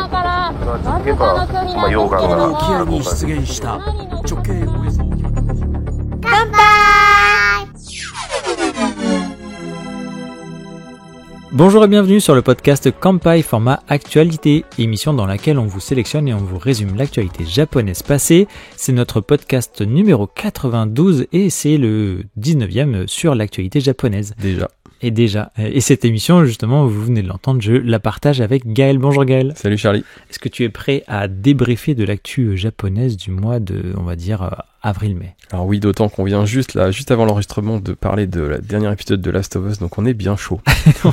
続けば、溶岩が沖合に出現した直径およそ乾杯。 Bonjour et bienvenue sur le podcast Kanpai format actualité, émission dans laquelle on vous sélectionne et on vous résume l'actualité japonaise passée. C'est notre podcast numéro 92 et c'est le 19e sur l'actualité japonaise. Et cette émission, justement, vous venez de l'entendre, je la partage avec Gaël. Bonjour Gaël. Salut Charlie. Est-ce que tu es prêt à débriefer de l'actu japonaise du mois de, on va dire, avril-mai? Alors oui, d'autant qu'on vient juste avant l'enregistrement de parler de la dernière épisode de Last of Us, donc on est bien chaud.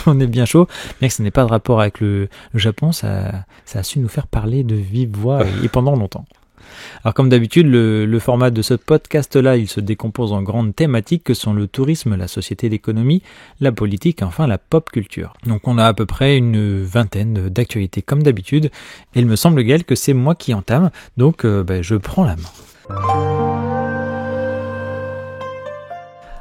On est bien chaud, bien que ce n'est pas de rapport avec le Japon, ça a su nous faire parler de vive voix et pendant longtemps. Alors comme d'habitude, le format de ce podcast-là, il se décompose en grandes thématiques que sont le tourisme, la société, l'économie, la politique, enfin la pop culture. Donc on a à peu près une vingtaine d'actualités comme d'habitude, et il me semble Gaël que c'est moi qui entame, donc je prends la main.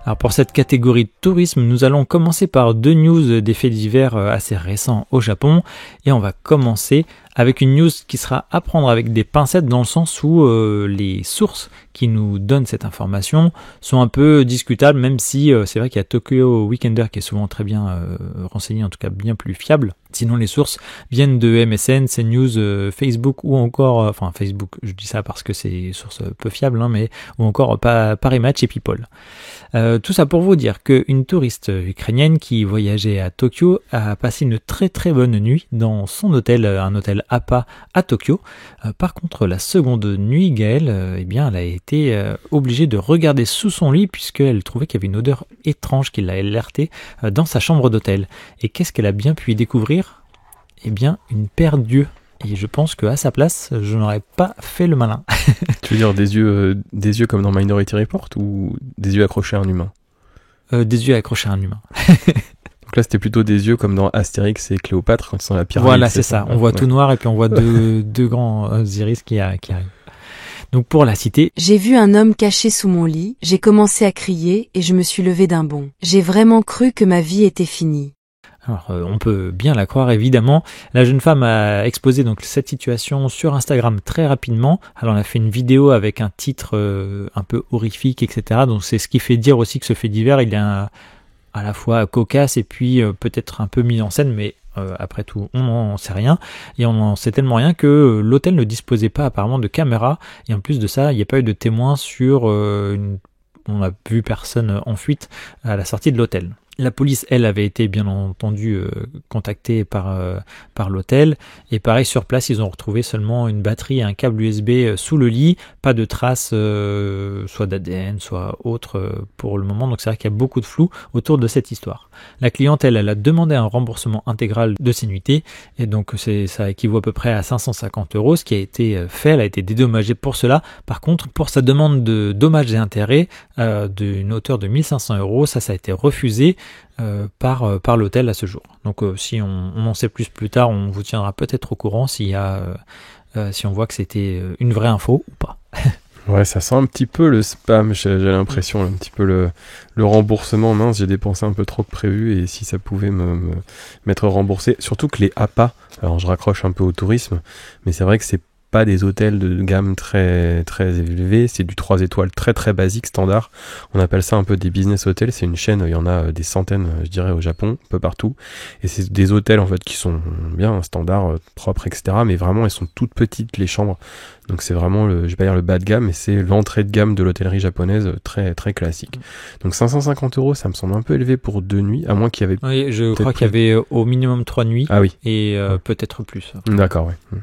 Alors pour cette catégorie de tourisme, nous allons commencer par deux news des faits divers assez récents au Japon, et on va commencer avec une news qui sera à prendre avec des pincettes dans le sens où les sources qui nous donnent cette information sont un peu discutables, même si c'est vrai qu'il y a Tokyo Weekender qui est souvent très bien renseigné, en tout cas bien plus fiable. Sinon les sources viennent de MSN, CNews, Facebook ou encore, Facebook, je dis ça parce que c'est des sources peu fiables, mais ou encore Paris Match et People. Tout ça pour vous dire qu'une touriste ukrainienne qui voyageait à Tokyo a passé une très très bonne nuit dans son hôtel, un hôtel APA à Tokyo. Par contre, la seconde nuit, Gaëlle, elle a été obligée de regarder sous son lit puisqu'elle trouvait qu'il y avait une odeur étrange qui l'a alertée dans sa chambre d'hôtel. Et qu'est-ce qu'elle a bien pu y découvrir ? Une paire d'yeux. Et je pense qu'à sa place, je n'aurais pas fait le malin. Tu veux dire des yeux comme dans Minority Report ou des yeux accrochés à un humain ? Des yeux accrochés à un humain. Donc là, c'était plutôt des yeux comme dans Astérix et Cléopâtre quand ils sont à la pyramide. Voilà, c'est ça. On voit tout noir et puis on voit deux grands iris qui arrivent. Donc pour la citer, j'ai vu un homme caché sous mon lit, j'ai commencé à crier et je me suis levé d'un bond. J'ai vraiment cru que ma vie était finie. Alors, on peut bien la croire, évidemment. La jeune femme a exposé donc cette situation sur Instagram très rapidement. Alors, elle a fait une vidéo avec un titre un peu horrifique, etc. Donc, c'est ce qui fait dire aussi que ce fait divers, il est à la fois cocasse et puis peut-être un peu mis en scène, mais après tout, on n'en sait rien. Et on n'en sait tellement rien que l'hôtel ne disposait pas apparemment de caméra. Et en plus de ça, il n'y a pas eu de témoins sur on n'a vu personne en fuite à la sortie de l'hôtel. La police, elle, avait été bien entendu contactée par l'hôtel. Et pareil, sur place, ils ont retrouvé seulement une batterie et un câble USB sous le lit. Pas de traces, soit d'ADN, soit autre pour le moment. Donc c'est vrai qu'il y a beaucoup de flou autour de cette histoire. La cliente, elle a demandé un remboursement intégral de ses nuitées. Et donc ça équivaut à peu près à 550 €, ce qui a été fait. Elle a été dédommagée pour cela. Par contre, pour sa demande de dommages et intérêts d'une hauteur de 1500 €, ça a été refusé par l'hôtel à ce jour. Donc si on en sait plus tard, on vous tiendra peut-être au courant si on voit que c'était une vraie info ou pas. Ouais, ça sent un petit peu le spam, j'ai l'impression, un petit peu le remboursement. Mince, j'ai dépensé un peu trop que prévu et si ça pouvait m'être remboursé. Surtout que les APA, alors je raccroche un peu au tourisme, mais c'est vrai que c'est pas des hôtels de gamme très très élevés, c'est du 3 étoiles très très basique, standard. On appelle ça un peu des business hotels, c'est une chaîne, il y en a des centaines, je dirais, au Japon, un peu partout. Et c'est des hôtels en fait qui sont bien standards, propres, etc. Mais vraiment, elles sont toutes petites les chambres. Donc c'est vraiment je vais pas dire le bas de gamme, mais c'est l'entrée de gamme de l'hôtellerie japonaise, très très classique. Donc 550 €, ça me semble un peu élevé pour 2 nuits, à moins qu'il y avait... Oui, je crois qu'il y avait au minimum 3 nuits. Ah oui. Et peut-être plus. D'accord, ouais.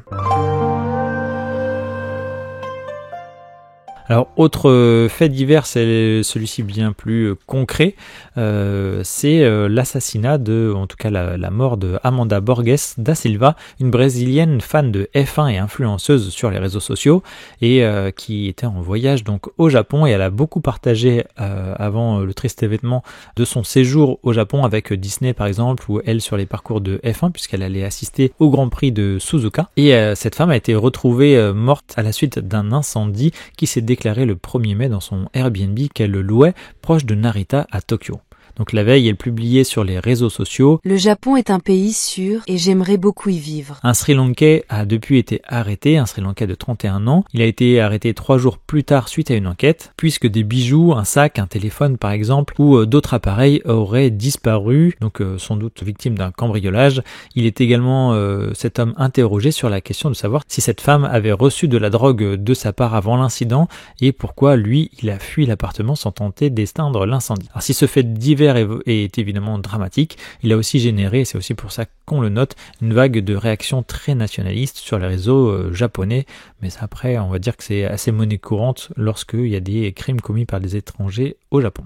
Alors, autre fait divers, c'est celui-ci bien plus concret, c'est l'assassinat en tout cas la mort de Amanda Borges da Silva, une brésilienne fan de F1 et influenceuse sur les réseaux sociaux et qui était en voyage donc au Japon, et elle a beaucoup partagé avant le triste événement de son séjour au Japon avec Disney par exemple, ou elle sur les parcours de F1 puisqu'elle allait assister au Grand Prix de Suzuka, et cette femme a été retrouvée morte à la suite d'un incendie qui s'est déclaré le 1er mai dans son Airbnb qu'elle louait proche de Narita à Tokyo. Donc la veille, elle publiait sur les réseaux sociaux: Le Japon est un pays sûr et j'aimerais beaucoup y vivre. un Sri Lankais a depuis été arrêté, un Sri Lankais de 31 ans. Il a été arrêté 3 jours plus tard suite à une enquête, puisque des bijoux, un sac, un téléphone par exemple, ou d'autres appareils auraient disparu, donc sans doute victime d'un cambriolage. Il est également cet homme interrogé sur la question de savoir si cette femme avait reçu de la drogue de sa part avant l'incident et pourquoi lui, il a fui l'appartement sans tenter d'extinguer l'incendie. Alors si ce fait divers est évidemment dramatique, il a aussi généré, et c'est aussi pour ça qu'on le note, une vague de réactions très nationalistes sur les réseaux japonais, mais ça, après on va dire que c'est assez monnaie courante lorsqu'il y a des crimes commis par des étrangers au Japon.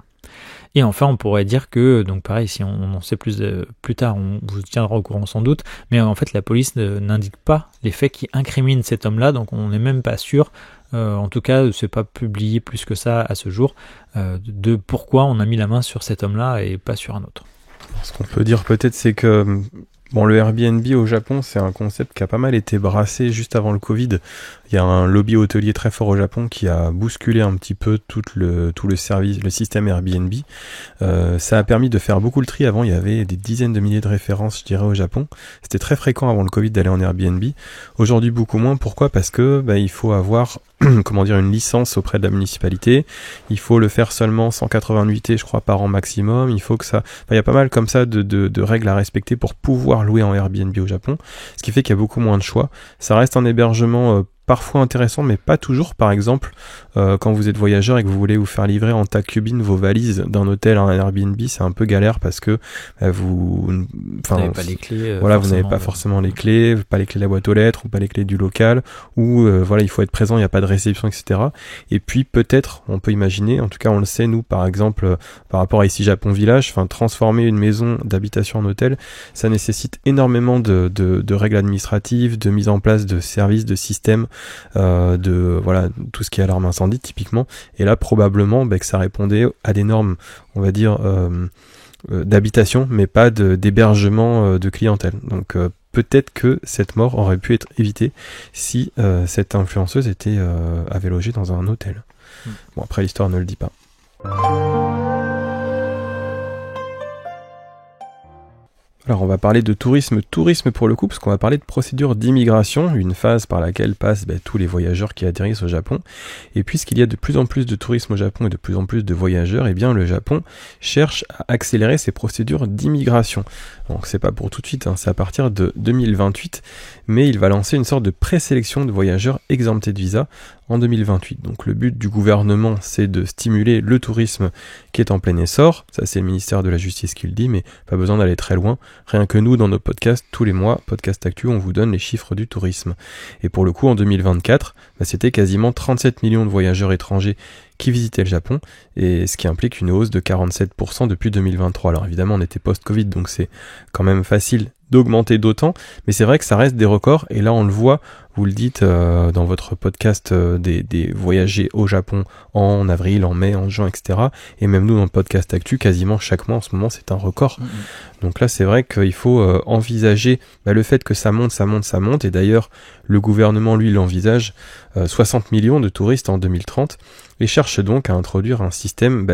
Et enfin, on pourrait dire que, donc pareil, si on en sait plus tard, on vous tiendra au courant sans doute, mais en fait la police n'indique pas les faits qui incriminent cet homme-là, donc on n'est même pas sûr, en tout cas c'est pas publié plus que ça à ce jour, de pourquoi on a mis la main sur cet homme-là et pas sur un autre. Ce qu'on peut dire peut-être, c'est que le Airbnb au Japon, c'est un concept qui a pas mal été brassé juste avant le Covid. Il y a un lobby hôtelier très fort au Japon qui a bousculé un petit peu tout le service, le système Airbnb. Ça a permis de faire beaucoup le tri. Avant, il y avait des dizaines de milliers de références, je dirais, au Japon. C'était très fréquent avant le Covid d'aller en Airbnb. Aujourd'hui, beaucoup moins. Pourquoi ? Parce que il faut avoir une licence auprès de la municipalité. Il faut le faire seulement 180 nuitées, je crois, par an maximum. Il faut que ça... il y a pas mal comme ça de règles à respecter pour pouvoir louer en Airbnb au Japon. Ce qui fait qu'il y a beaucoup moins de choix. Ça reste un hébergement parfois intéressant, mais pas toujours. Par exemple, quand vous êtes voyageur et que vous voulez vous faire livrer en takubin vos valises d'un hôtel à un Airbnb, c'est un peu galère parce que vous n'avez pas les clés. Vous n'avez pas forcément les clés, pas les clés de la boîte aux lettres ou pas les clés du local, ou il faut être présent, il n'y a pas de réception, etc. Et puis peut-être, on peut imaginer, en tout cas on le sait nous, par exemple, par rapport à ici Japon Village, transformer une maison d'habitation en hôtel, ça nécessite énormément de règles administratives, de mise en place de services, de systèmes, tout ce qui est alarme incendie typiquement, et là probablement que ça répondait à des normes, on va dire, d'habitation, mais pas d'hébergement de clientèle. Donc peut-être que cette mort aurait pu être évitée si cette influenceuse avait logé dans un hôtel. Bon, après l'histoire ne le dit pas. Alors on va parler de tourisme pour le coup, parce qu'on va parler de procédure d'immigration, une phase par laquelle passent tous les voyageurs qui atterrissent au Japon. Et puisqu'il y a de plus en plus de tourisme au Japon et de plus en plus de voyageurs, le Japon cherche à accélérer ses procédures d'immigration. Donc c'est pas pour tout de suite, c'est à partir de 2028, mais il va lancer une sorte de présélection de voyageurs exemptés de visa en 2028. Donc le but du gouvernement, c'est de stimuler le tourisme qui est en plein essor. Ça, c'est le ministère de la Justice qui le dit, mais pas besoin d'aller très loin. Rien que nous, dans nos podcasts, tous les mois, Podcast Actu, on vous donne les chiffres du tourisme. Et pour le coup, en 2024, c'était quasiment 37 millions de voyageurs étrangers qui visitaient le Japon, et ce qui implique une hausse de 47% depuis 2023. Alors évidemment, on était post-Covid, donc c'est quand même facile d'augmenter d'autant, mais c'est vrai que ça reste des records, et là on le voit, vous le dites dans votre podcast des voyagers au Japon en avril, en mai, en juin, etc. Et même nous dans le podcast Actu, quasiment chaque mois en ce moment c'est un record. Donc là c'est vrai qu'il faut envisager le fait que ça monte, et d'ailleurs le gouvernement lui l'envisage, 60 millions de touristes en 2030, et cherche donc à introduire un système,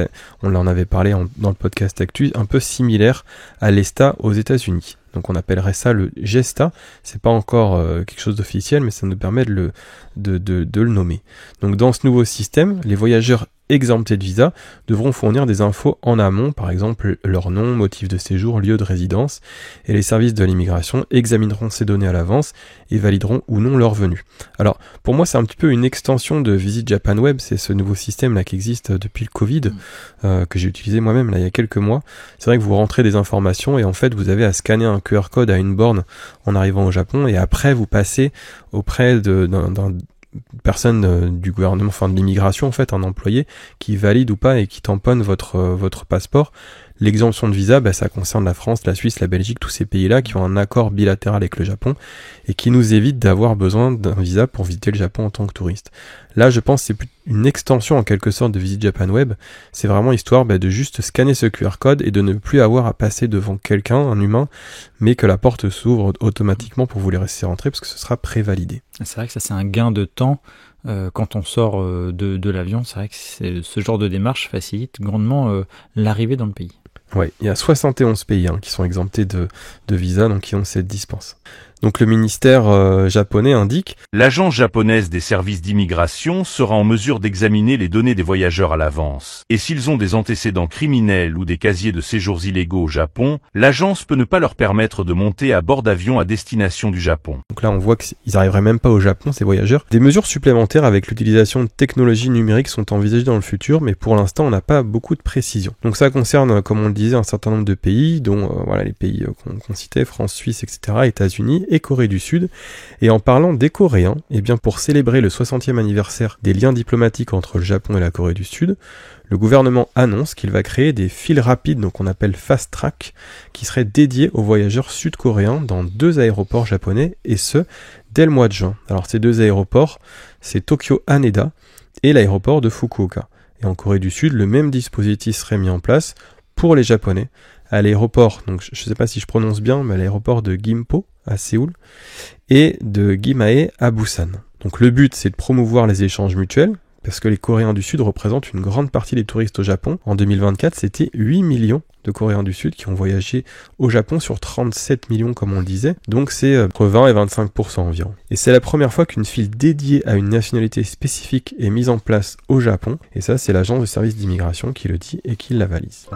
on en avait parlé dans le podcast Actu, un peu similaire à l'ESTA aux États-Unis. Donc on appellerait ça le GESTA, c'est pas encore quelque chose d'officiel, mais ça nous permet de le nommer. Donc dans ce nouveau système, les voyageurs exemptés de visa devront fournir des infos en amont, par exemple leur nom, motif de séjour, lieu de résidence, et les services de l'immigration examineront ces données à l'avance et valideront ou non leur venue. Alors pour moi c'est un petit peu une extension de Visit Japan Web, c'est ce nouveau système là qui existe depuis le Covid, que j'ai utilisé moi-même là il y a quelques mois. C'est vrai que vous rentrez des informations et en fait vous avez à scanner un QR code à une borne en arrivant au Japon, et après vous passez auprès d'un personne du gouvernement, de l'immigration en fait, un employé qui valide ou pas et qui tamponne votre passeport. L'exemption de visa, ça concerne la France, la Suisse, la Belgique, tous ces pays-là qui ont un accord bilatéral avec le Japon et qui nous évitent d'avoir besoin d'un visa pour visiter le Japon en tant que touriste. Là, je pense que c'est plus une extension en quelque sorte de Visit Japan Web. C'est vraiment histoire de juste scanner ce QR code et de ne plus avoir à passer devant quelqu'un, un humain, mais que la porte s'ouvre automatiquement pour vous les laisser rentrer parce que ce sera prévalidé. C'est vrai que ça c'est un gain de temps. Quand on sort de l'avion, c'est vrai que ce genre de démarche facilite grandement l'arrivée dans le pays. Ouais, il y a 71 pays qui sont exemptés de visa, donc qui ont cette dispense. Donc le ministère japonais indique « L'agence japonaise des services d'immigration sera en mesure d'examiner les données des voyageurs à l'avance. Et s'ils ont des antécédents criminels ou des casiers de séjours illégaux au Japon, l'agence peut ne pas leur permettre de monter à bord d'avions à destination du Japon. » Donc là, on voit qu'ils n'arriveraient même pas au Japon, ces voyageurs. Des mesures supplémentaires avec l'utilisation de technologies numériques sont envisagées dans le futur, mais pour l'instant, on n'a pas beaucoup de précision. Donc ça concerne, comme on le disait, un certain nombre de pays, dont les pays qu'on citait, France, Suisse, etc., États-Unis et Corée du Sud. Et en parlant des Coréens, eh bien pour célébrer le 60e anniversaire des liens diplomatiques entre le Japon et la Corée du Sud, le gouvernement annonce qu'il va créer des fils rapides, donc on appelle fast track, qui seraient dédiés aux voyageurs sud-coréens dans 2 aéroports japonais, et ce, dès le mois de juin. Alors ces 2 aéroports, c'est Tokyo Haneda et l'aéroport de Fukuoka. Et en Corée du Sud, le même dispositif serait mis en place pour les Japonais, à l'aéroport, donc je ne sais pas si je prononce bien, mais à l'aéroport de Gimpo, à Séoul, et de Gimae à Busan. Donc le but, c'est de promouvoir les échanges mutuels, parce que les Coréens du Sud représentent une grande partie des touristes au Japon. En 2024, c'était 8 millions de Coréens du Sud qui ont voyagé au Japon sur 37 millions, comme on le disait. Donc c'est entre 20 et 25% environ. Et c'est la première fois qu'une file dédiée à une nationalité spécifique est mise en place au Japon. Et ça, c'est l'agence de service d'immigration qui le dit et qui la valise.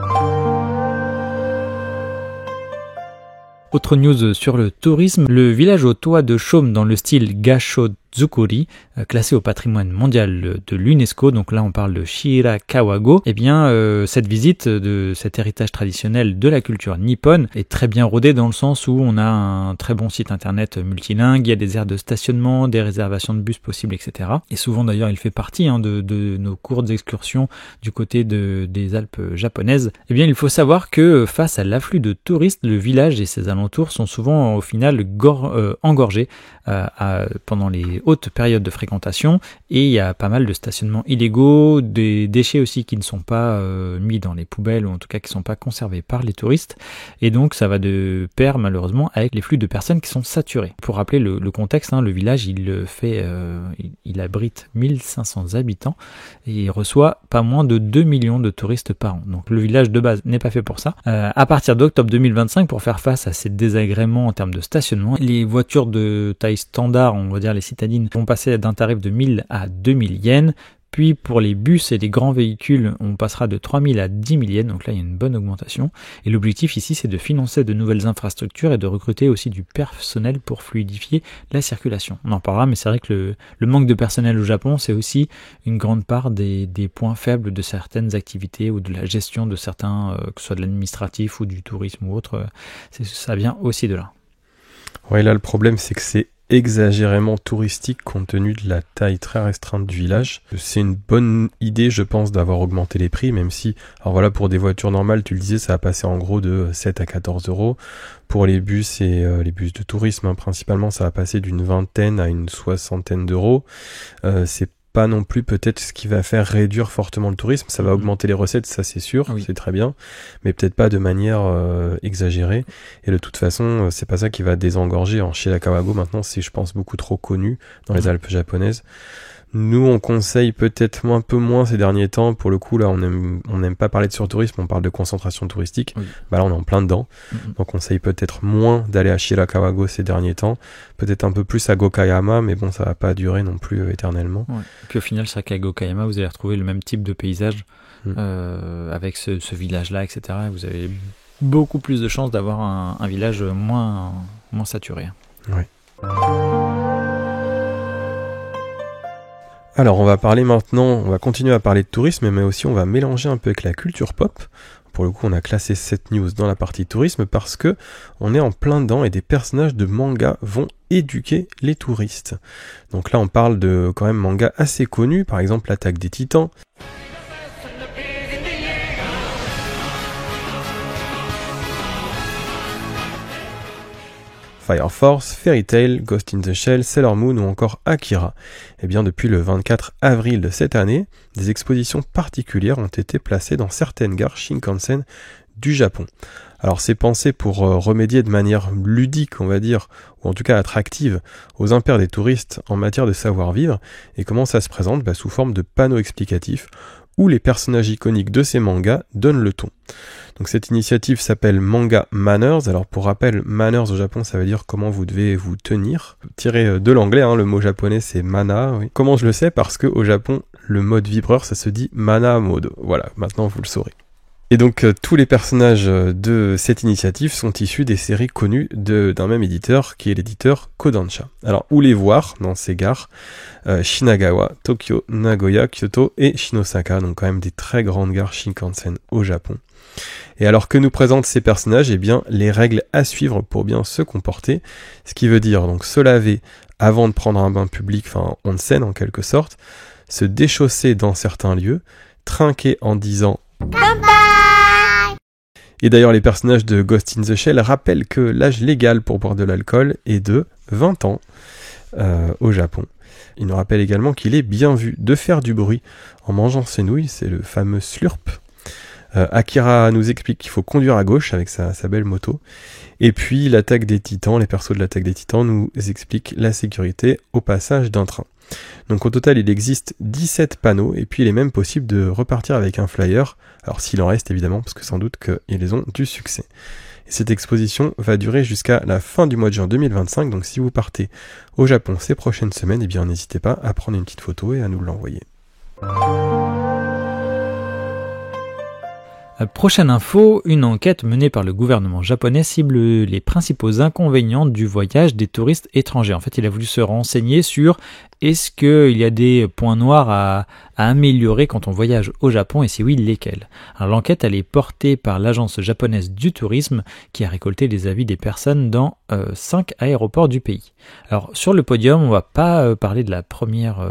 Autre news sur le tourisme, le village au toit de chaume dans le style Gasho-zukuri, classé au patrimoine mondial de l'UNESCO, donc là on parle de Shirakawa-go, eh bien cette visite de cet héritage traditionnel de la culture nippone est très bien rodée dans le sens où on a un très bon site internet multilingue, il y a des aires de stationnement, des réservations de bus possibles, etc. Et souvent d'ailleurs il fait partie de nos courtes excursions du côté des Alpes japonaises. Eh bien il faut savoir que face à l'afflux de touristes, le village et ses alentours sont souvent au final engorgés pendant les hautes périodes de fréquentation, et il y a pas mal de stationnements illégaux, des déchets aussi qui ne sont pas mis dans les poubelles, ou en tout cas qui ne sont pas conservés par les touristes, et donc ça va de pair malheureusement avec les flux de personnes qui sont saturés. Pour rappeler le contexte, le village il abrite 1500 habitants et il reçoit pas moins de 2 millions de touristes par an. Donc le village de base n'est pas fait pour ça. À partir d'octobre 2025, pour faire face à ces désagréments en termes de stationnement, les voitures de taille standard, on va dire les citadines, vont passer d'un tarif de 1000 à 2000 yens. Puis pour les bus et les grands véhicules, on passera de 3000 à 10 000 yens, donc là il y a une bonne augmentation. Et l'objectif ici, c'est de financer de nouvelles infrastructures et de recruter aussi du personnel pour fluidifier la circulation. On en parlera, mais c'est vrai que le manque de personnel au Japon, c'est aussi une grande part des points faibles de certaines activités ou de la gestion de certains, que ce soit de l'administratif ou du tourisme ou autre, ça vient aussi de là. Ouais, là le problème c'est que c'est exagérément touristique compte tenu de la taille très restreinte du village. C'est une bonne idée, je pense, d'avoir augmenté les prix, même si, alors voilà, pour des voitures normales, tu le disais, ça va passer en gros de 7 à 14 euros. Pour les bus et les bus de tourisme, principalement, ça va passer d'une vingtaine à une soixantaine d'euros. C'est pas non plus peut-être ce qui va faire réduire fortement le tourisme, ça va augmenter les recettes, ça c'est sûr, oui. C'est très bien, mais peut-être pas de manière exagérée, et de toute façon c'est pas ça qui va désengorger. En Shirakawa-go maintenant c'est je pense beaucoup trop connu dans les Alpes japonaises. Nous, on conseille peut-être un peu moins ces derniers temps. Pour le coup, là, on n'aime pas parler de surtourisme, on parle de concentration touristique. Oui. Bah là, on est en plein dedans. Donc, on conseille peut-être moins d'aller à Shirakawa-go ces derniers temps. Peut-être un peu plus à Gokayama, mais bon, ça va pas durer non plus éternellement. Ouais. Et puis au final, c'est vrai qu'à Gokayama, vous allez retrouver le même type de paysage avec ce village-là, etc. Vous avez beaucoup plus de chances d'avoir un village moins saturé. Oui. Alors on va continuer à parler de tourisme, mais aussi on va mélanger un peu avec la culture pop. Pour le coup on a classé cette news dans la partie tourisme parce que on est en plein dedans et des personnages de manga vont éduquer les touristes. Donc là on parle de quand même mangas assez connus, par exemple l'Attaque des Titans. Fire Force, Fairy Tail, Ghost in the Shell, Sailor Moon ou encore Akira. Eh bien, depuis le 24 avril de cette année, des expositions particulières ont été placées dans certaines gares Shinkansen du Japon. Alors c'est pensé pour remédier de manière ludique, on va dire, ou en tout cas attractive, aux impairs des touristes en matière de savoir-vivre. Et comment ça se présente ? Sous forme de panneaux explicatifs où les personnages iconiques de ces mangas donnent le ton. Donc cette initiative s'appelle Manga Manners. Alors pour rappel, manners au Japon, ça veut dire comment vous devez vous tenir. Tiré de l'anglais, le mot japonais c'est mana. Oui. Comment je le sais ? Parce que au Japon, le mode vibreur, ça se dit mana mode. Voilà, maintenant vous le saurez. Et donc tous les personnages de cette initiative sont issus des séries connues d'un même éditeur, qui est l'éditeur Kodansha. Alors où les voir dans ces gares ? Shinagawa, Tokyo, Nagoya, Kyoto et Shinosaka, donc quand même des très grandes gares Shinkansen au Japon. Et alors que nous présentent ces personnages, eh bien les règles à suivre pour bien se comporter, ce qui veut dire donc se laver avant de prendre un bain public, enfin onsen en quelque sorte, se déchausser dans certains lieux, trinquer en disant et d'ailleurs, les personnages de Ghost in the Shell rappellent que l'âge légal pour boire de l'alcool est de 20 ans au Japon. Ils nous rappellent également qu'il est bien vu de faire du bruit en mangeant ses nouilles, c'est le fameux slurp. Akira nous explique qu'il faut conduire à gauche avec sa belle moto. Et puis l'attaque des titans, les persos de l'attaque des titans nous expliquent la sécurité au passage d'un train. Donc au total il existe 17 panneaux et puis il est même possible de repartir avec un flyer, alors s'il en reste évidemment parce que sans doute qu'ils ont du succès. Et cette exposition va durer jusqu'à la fin du mois de juin 2025, donc si vous partez au Japon ces prochaines semaines, eh bien n'hésitez pas à prendre une petite photo et à nous l'envoyer. Prochaine info, une enquête menée par le gouvernement japonais cible les principaux inconvénients du voyage des touristes étrangers. En fait, il a voulu se renseigner sur est-ce qu'il y a des points noirs à améliorer quand on voyage au Japon et si oui, lesquels. Alors l'enquête, elle est portée par l'agence japonaise du tourisme qui a récolté les avis des personnes dans 5 aéroports du pays. Alors sur le podium, on va pas parler de la première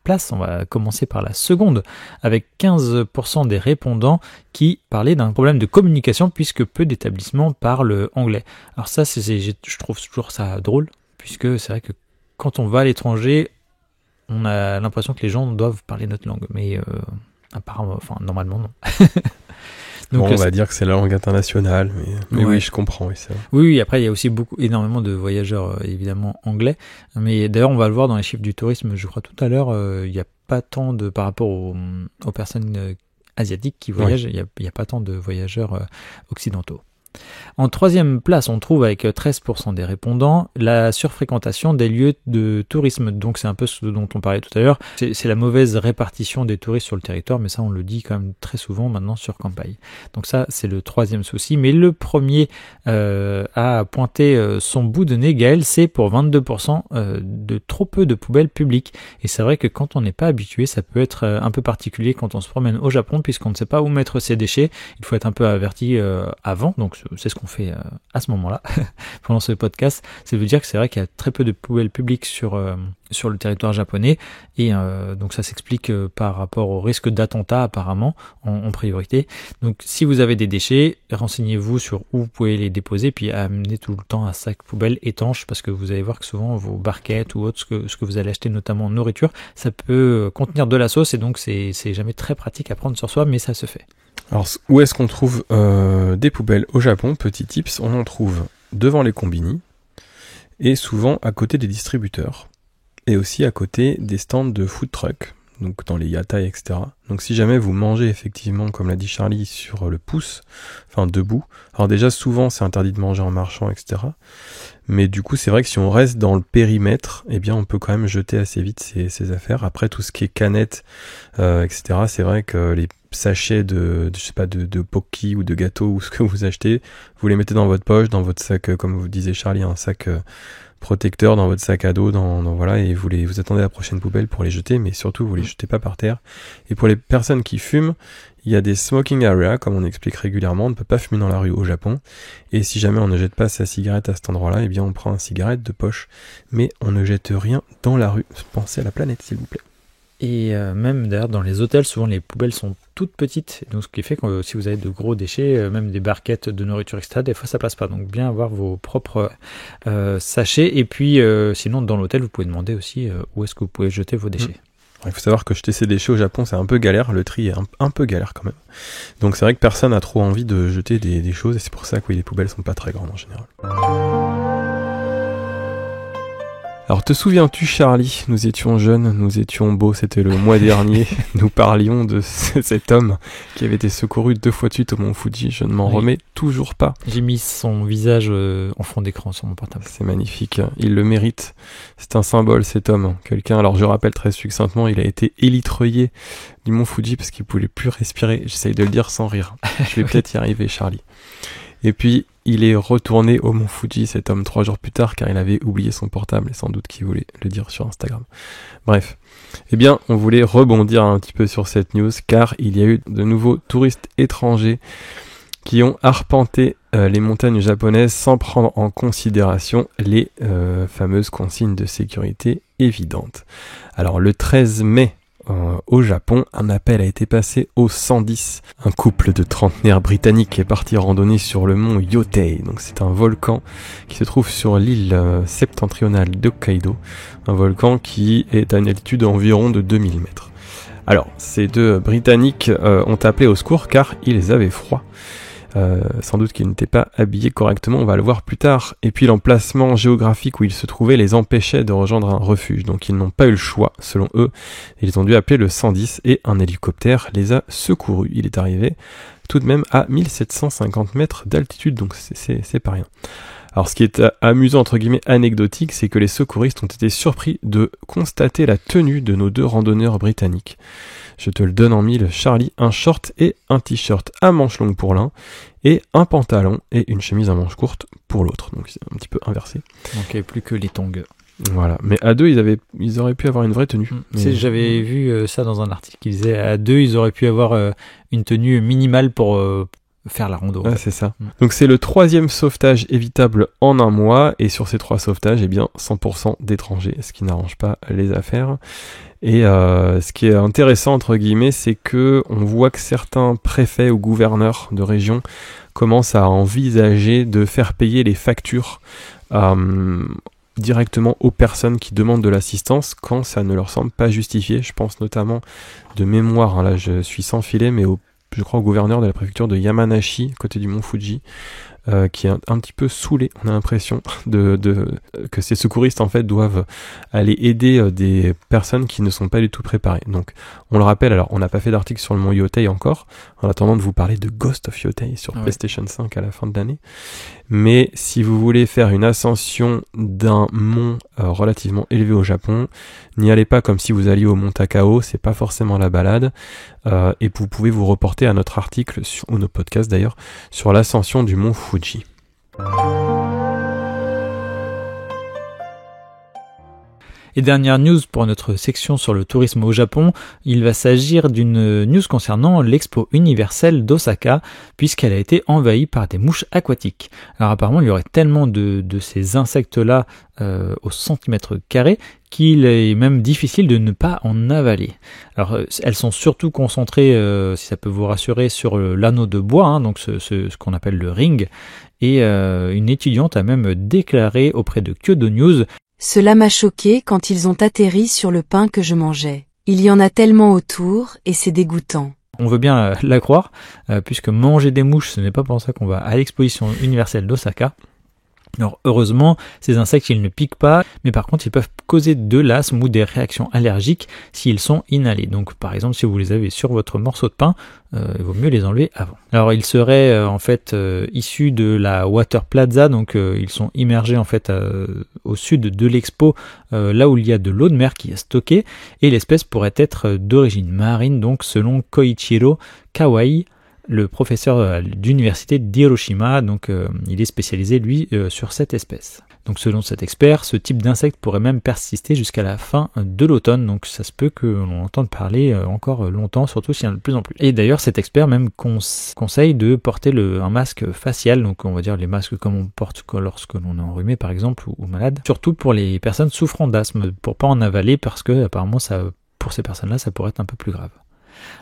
place, on va commencer par la seconde, avec 15% des répondants qui parlaient d'un problème de communication puisque peu d'établissements parlent anglais. Alors ça, je trouve toujours ça drôle, puisque c'est vrai que quand on va à l'étranger, on a l'impression que les gens doivent parler notre langue, mais apparemment, normalement non. Donc, on va dire que c'est la langue internationale, mais ouais. Oui, je comprends. Oui, c'est vrai. Oui, après il y a aussi énormément de voyageurs évidemment anglais, mais d'ailleurs on va le voir dans les chiffres du tourisme, je crois tout à l'heure, il n'y a pas tant par rapport aux personnes asiatiques qui voyagent, il n'y a pas tant de voyageurs occidentaux. En troisième place, on trouve avec 13% des répondants la surfréquentation des lieux de tourisme. Donc c'est un peu ce dont on parlait tout à l'heure. C'est la mauvaise répartition des touristes sur le territoire, mais ça on le dit quand même très souvent maintenant sur Kanpai. Donc ça c'est le troisième souci. Mais le premier à pointer son bout de nez, Gaël, c'est pour 22% de trop peu de poubelles publiques. Et c'est vrai que quand on n'est pas habitué, ça peut être un peu particulier quand on se promène au Japon, puisqu'on ne sait pas où mettre ses déchets. Il faut être un peu averti avant, donc c'est ce qu'on fait à ce moment-là, pendant ce podcast. Ça veut dire que c'est vrai qu'il y a très peu de poubelles publiques sur le territoire japonais, et donc ça s'explique par rapport au risque d'attentat apparemment, en priorité. Donc si vous avez des déchets, renseignez-vous sur où vous pouvez les déposer, puis amenez tout le temps un sac poubelle étanche, parce que vous allez voir que souvent vos barquettes ou autre, ce que vous allez acheter, notamment en nourriture, ça peut contenir de la sauce, et donc c'est jamais très pratique à prendre sur soi, mais ça se fait. Alors, où est-ce qu'on trouve des poubelles au Japon ? Petit tips, on en trouve devant les combini et souvent à côté des distributeurs et aussi à côté des stands de food truck, donc dans les yatai, etc. Donc si jamais vous mangez effectivement, comme l'a dit Charlie, sur le pouce, enfin debout, alors déjà souvent c'est interdit de manger en marchant, etc. Mais du coup c'est vrai que si on reste dans le périmètre, eh bien on peut quand même jeter assez vite ces affaires. Après tout ce qui est canettes, etc. C'est vrai que les sachets de Pocky ou de gâteaux ou ce que vous achetez, vous les mettez dans votre poche, dans votre sac, comme vous disait Charlie, un sac protecteur dans votre sac à dos, voilà, et vous attendez la prochaine poubelle pour les jeter, mais surtout vous les jetez pas par terre. Et pour les personnes qui fument, il y a des smoking areas, comme on explique régulièrement, on ne peut pas fumer dans la rue au Japon, et si jamais on ne jette pas sa cigarette à cet endroit-là, eh bien on prend une cigarette de poche, mais on ne jette rien dans la rue. Pensez à la planète, s'il vous plaît. Et même d'ailleurs dans les hôtels, souvent les poubelles sont toutes petites, donc ce qui fait que si vous avez de gros déchets, même des barquettes de nourriture, etc., des fois ça passe pas, donc bien avoir vos propres sachets. Et puis sinon dans l'hôtel vous pouvez demander aussi où est-ce que vous pouvez jeter vos déchets. Il faut savoir que jeter ses déchets au Japon, c'est un peu galère, le tri est un peu galère quand même. Donc c'est vrai que personne n'a trop envie de jeter des choses, et c'est pour ça que oui, les poubelles sont pas très grandes en général. Alors te souviens-tu Charlie, nous étions jeunes, nous étions beaux, c'était le mois dernier, nous parlions de cet homme qui avait été secouru 2 fois de suite au mont Fuji, je ne m'en remets toujours pas. J'ai mis son visage en fond d'écran sur mon portable. C'est magnifique, il le mérite, c'est un symbole cet homme, quelqu'un, alors je rappelle très succinctement, il a été élitreillé du mont Fuji parce qu'il pouvait plus respirer, j'essaye de le dire sans rire, je vais peut-être y arriver Charlie. Et puis, il est retourné au mont Fuji, cet homme, 3 jours plus tard, car il avait oublié son portable, et sans doute qu'il voulait le dire sur Instagram. Bref. Eh bien, on voulait rebondir un petit peu sur cette news, car il y a eu de nouveaux touristes étrangers qui ont arpenté les montagnes japonaises sans prendre en considération les fameuses consignes de sécurité évidentes. Alors, le 13 mai, au Japon, un appel a été passé au 110. Un couple de trentenaires britanniques est parti randonner sur le mont Yotei. Donc c'est un volcan qui se trouve sur l'île septentrionale d'Hokkaido. Un volcan qui est à une altitude environ de 2000 mètres. Alors, ces 2 Britanniques ont appelé au secours car ils avaient froid. Sans doute qu'ils n'étaient pas habillés correctement, on va le voir plus tard. Et puis l'emplacement géographique où ils se trouvaient les empêchait de rejoindre un refuge. Donc ils n'ont pas eu le choix, selon eux. Ils ont dû appeler le 110 et un hélicoptère les a secourus. Il est arrivé tout de même à 1750 mètres d'altitude, donc c'est pas rien. Alors ce qui est amusant, entre guillemets anecdotique, c'est que les secouristes ont été surpris de constater la tenue de nos 2 randonneurs britanniques. Je te le donne en mille, Charlie, un short et un t-shirt à manches longues pour l'un, et un pantalon et une chemise à manches courtes pour l'autre. Donc c'est un petit peu inversé. Donc il n'y avait plus que les tongs. Voilà, mais à 2, ils auraient pu avoir une vraie tenue. J'avais vu ça dans un article qui disait à 2, ils auraient pu avoir une tenue minimale pour faire la rando. C'est ça. Donc c'est le 3e sauvetage évitable en un mois, et sur ces 3 sauvetages, eh bien 100% d'étrangers, ce qui n'arrange pas les affaires. Et ce qui est intéressant entre guillemets, c'est que on voit que certains préfets ou gouverneurs de région commencent à envisager de faire payer les factures directement aux personnes qui demandent de l'assistance quand ça ne leur semble pas justifié. Je pense notamment de mémoire, là je suis sans filet, mais je crois au gouverneur de la préfecture de Yamanashi, côté du mont Fuji, qui est un petit peu saoulé. On a l'impression que ces secouristes en fait doivent aller aider des personnes qui ne sont pas du tout préparées. Donc on le rappelle, alors on n'a pas fait d'article sur le mont Yotei encore, en attendant de vous parler de Ghost of Yotei sur PlayStation 5 à la fin de l'année. Mais si vous voulez faire une ascension d'un mont relativement élevé au Japon, n'y allez pas comme si vous alliez au mont Takao, c'est pas forcément la balade. Et vous pouvez vous reporter à notre article, ou nos podcasts d'ailleurs, sur l'ascension du mont Fuji. Et dernière news pour notre section sur le tourisme au Japon, il va s'agir d'une news concernant l'expo universelle d'Osaka, puisqu'elle a été envahie par des mouches aquatiques. Alors apparemment il y aurait tellement de ces insectes-là au centimètre carré qu'il est même difficile de ne pas en avaler. Alors elles sont surtout concentrées, si ça peut vous rassurer, sur l'anneau de bois, donc ce qu'on appelle le ring, et une étudiante a même déclaré auprès de Kyodo News: Cela m'a choqué quand ils ont atterri sur le pain que je mangeais. Il y en a tellement autour, et c'est dégoûtant. On veut bien la croire, puisque manger des mouches, ce n'est pas pour ça qu'on va à l'exposition universelle d'Osaka. Alors heureusement, ces insectes ils ne piquent pas, mais par contre ils peuvent causer de l'asthme ou des réactions allergiques s'ils sont inhalés. Donc par exemple si vous les avez sur votre morceau de pain, il vaut mieux les enlever avant. Alors ils seraient en fait issus de la Water Plaza, donc ils sont immergés en fait au sud de l'expo, là où il y a de l'eau de mer qui est stockée, et l'espèce pourrait être d'origine marine, donc selon Koichiro Kawai, le professeur d'université d'Hiroshima, donc il est spécialisé lui sur cette espèce. Donc selon cet expert, ce type d'insecte pourrait même persister jusqu'à la fin de l'automne, donc ça se peut que l'on entende parler encore longtemps, surtout s'il y en a de plus en plus. Et d'ailleurs cet expert même conseille de porter un masque facial, donc on va dire les masques comme on porte lorsque l'on est enrhumé par exemple ou malade, surtout pour les personnes souffrant d'asthme, pour pas en avaler parce que apparemment ça, pour ces personnes-là ça pourrait être un peu plus grave.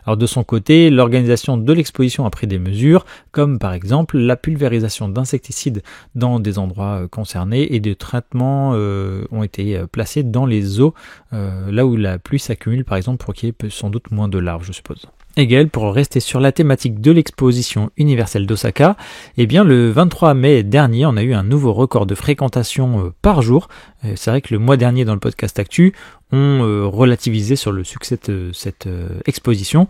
Alors de son côté, l'organisation de l'exposition a pris des mesures, comme par exemple la pulvérisation d'insecticides dans des endroits concernés et des traitements ont été placés dans les eaux, là où la pluie s'accumule par exemple pour qu'il y ait sans doute moins de larves, je suppose. Également, pour rester sur la thématique de l'exposition universelle d'Osaka, eh bien le 23 mai dernier, on a eu un nouveau record de fréquentation par jour. C'est vrai que le mois dernier dans le podcast Actu, on relativisé sur le succès de cette exposition,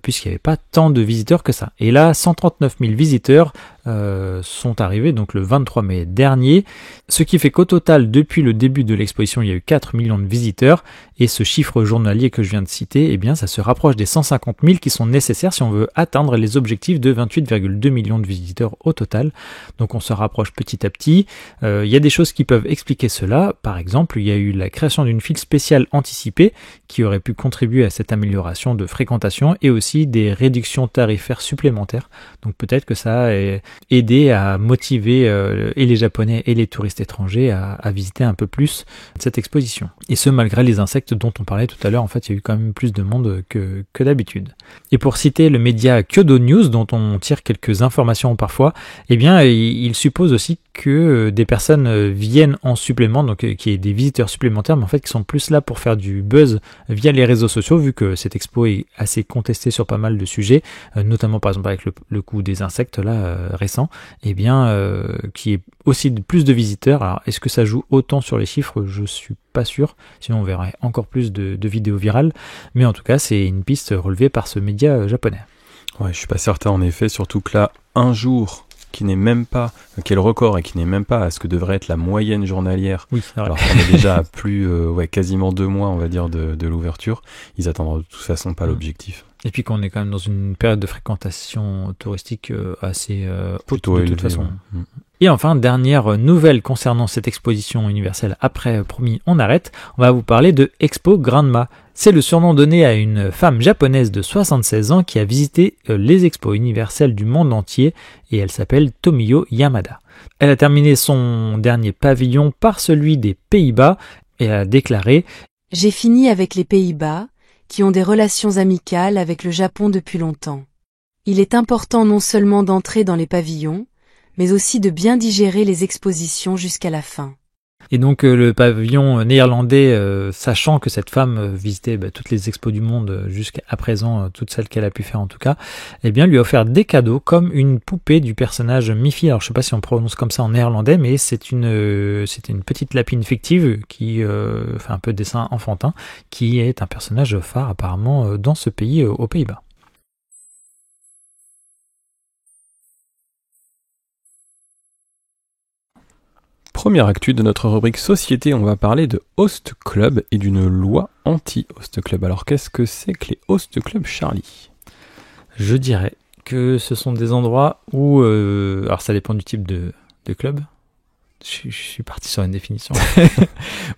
puisqu'il n'y avait pas tant de visiteurs que ça. Et là, 139 000 visiteurs sont arrivés donc le 23 mai dernier, ce qui fait qu'au total, depuis le début de l'exposition, il y a eu 4 millions de visiteurs, et ce chiffre journalier que je viens de citer, eh bien, ça se rapproche des 150 000 qui sont nécessaires si on veut atteindre les objectifs de 28,2 millions de visiteurs au total. Donc on se rapproche petit à petit. Il y a des choses qui peuvent expliquer cela. Par exemple, il y a eu la création d'une file spéciale anticipée qui aurait pu contribuer à cette amélioration de fréquentation et aussi des réductions tarifaires supplémentaires. Donc peut-être que ça a aidé à motiver et les Japonais et les touristes étrangers à visiter un peu plus cette exposition. Et ce, malgré les insectes dont on parlait tout à l'heure. En fait, il y a eu quand même plus de monde que d'habitude. Et pour citer le média Kyodo News, dont on tire quelques informations parfois, eh bien, il suppose aussi que des personnes viennent en supplément, donc qu'il y ait des visiteurs supplémentaires, mais en fait qui sont plus là pour faire du buzz via les réseaux sociaux, vu que cette expo est assez contestée sur pas mal de sujets, notamment par exemple avec le coup des insectes là récent, eh bien qui est aussi plus de visiteurs. Alors est-ce que ça joue autant sur les chiffres? Je suis pas sûr, sinon on verrait encore plus de vidéos virales, mais en tout cas c'est une piste relevée par ce média japonais. Ouais, je suis pas certain en effet, surtout que là, un jour qui n'est même pas, qui est le record et qui n'est même pas à ce que devrait être la moyenne journalière. Oui, c'est vrai. Alors qu'on est déjà à plus, quasiment 2 mois, on va dire, de l'ouverture. Ils attendront de toute façon pas l'objectif. Et puis qu'on est quand même dans une période de fréquentation touristique assez plutôt de toute façon. Ouais. Et enfin, dernière nouvelle concernant cette exposition universelle, après promis on arrête, on va vous parler de Expo Grandma. C'est le surnom donné à une femme japonaise de 76 ans qui a visité les expos universelles du monde entier et elle s'appelle Tomiyo Yamada. Elle a terminé son dernier pavillon par celui des Pays-Bas et elle a déclaré « J'ai fini avec les Pays-Bas, qui ont des relations amicales avec le Japon depuis longtemps. Il est important non seulement d'entrer dans les pavillons, mais aussi de bien digérer les expositions jusqu'à la fin. » Et donc le pavillon néerlandais, sachant que cette femme visitait toutes les expos du monde jusqu'à présent, toutes celles qu'elle a pu faire en tout cas, eh bien lui a offert des cadeaux comme une poupée du personnage Miffy. Alors je sais pas si on prononce comme ça en néerlandais, mais c'était une petite lapine fictive qui fait un peu dessin enfantin, qui est un personnage phare apparemment dans ce pays aux Pays-Bas. Première actu de notre rubrique Société, on va parler de Host Club et d'une loi anti-Host Club. Alors qu'est-ce que c'est que les Host Club, Charlie? Je dirais que ce sont des endroits où, alors ça dépend du type de club, je suis parti sur une définition,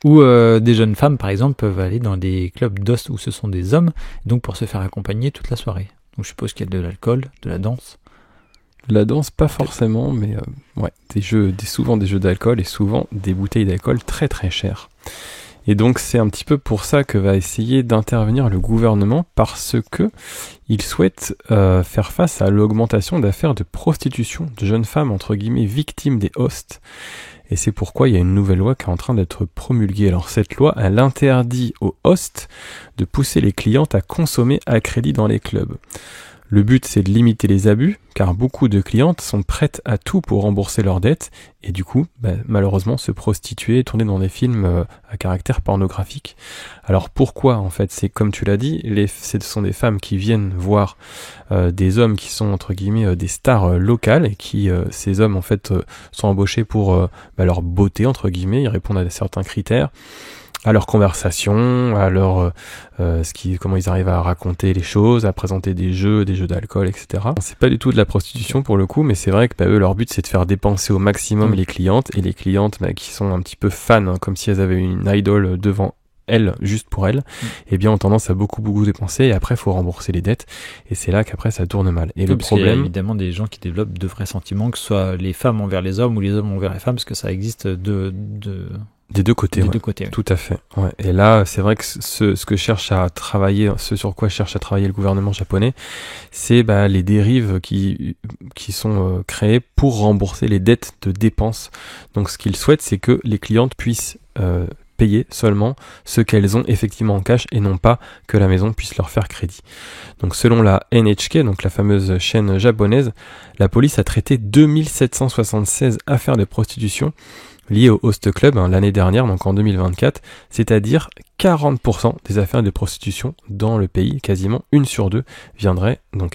où des jeunes femmes par exemple peuvent aller dans des clubs d'host où ce sont des hommes, donc pour se faire accompagner toute la soirée. Donc je suppose qu'il y a de l'alcool, de la danse. La danse, pas forcément, mais souvent des jeux d'alcool et souvent des bouteilles d'alcool très très chères. Et donc c'est un petit peu pour ça que va essayer d'intervenir le gouvernement, parce que il souhaite faire face à l'augmentation d'affaires de prostitution de jeunes femmes entre guillemets victimes des hosts. Et c'est pourquoi il y a une nouvelle loi qui est en train d'être promulguée. Alors cette loi, elle interdit aux hosts de pousser les clientes à consommer à crédit dans les clubs. Le but, c'est de limiter les abus, car beaucoup de clientes sont prêtes à tout pour rembourser leurs dettes, et du coup, malheureusement, se prostituer, tourner dans des films à caractère pornographique. Alors pourquoi, en fait? C'est comme tu l'as dit, ce sont des femmes qui viennent voir des hommes qui sont, entre guillemets, des stars locales, et qui, ces hommes, en fait, sont embauchés pour leur beauté, entre guillemets, ils répondent à certains critères, à leur conversation, à leur comment ils arrivent à raconter les choses, à présenter des jeux d'alcool, etc. C'est pas du tout de la prostitution pour le coup, mais c'est vrai que eux, leur but c'est de faire dépenser au maximum les clientes, et les clientes qui sont un petit peu fans, comme si elles avaient une idole devant elles, juste pour elles, eh bien ont tendance à beaucoup dépenser, et après faut rembourser les dettes, et c'est là qu'après ça tourne mal. Et le problème, il y a évidemment des gens qui développent de vrais sentiments, que ce soit les femmes envers les hommes ou les hommes envers les femmes, parce que ça existe Des deux côtés. Des Ouais. deux côtés. Oui. Tout à fait. Ouais. Et là, c'est vrai que ce que cherche à travailler, ce sur quoi cherche à travailler le gouvernement japonais, c'est les dérives qui sont créées pour rembourser les dettes de dépenses. Donc, ce qu'ils souhaitent, c'est que les clientes puissent payer seulement ce qu'elles ont effectivement en cash et non pas que la maison puisse leur faire crédit. Donc, selon la NHK, donc la fameuse chaîne japonaise, la police a traité 2776 affaires de prostitution liées au Host Club l'année dernière, donc en 2024, c'est-à-dire 40% des affaires de prostitution dans le pays, quasiment 1 sur 2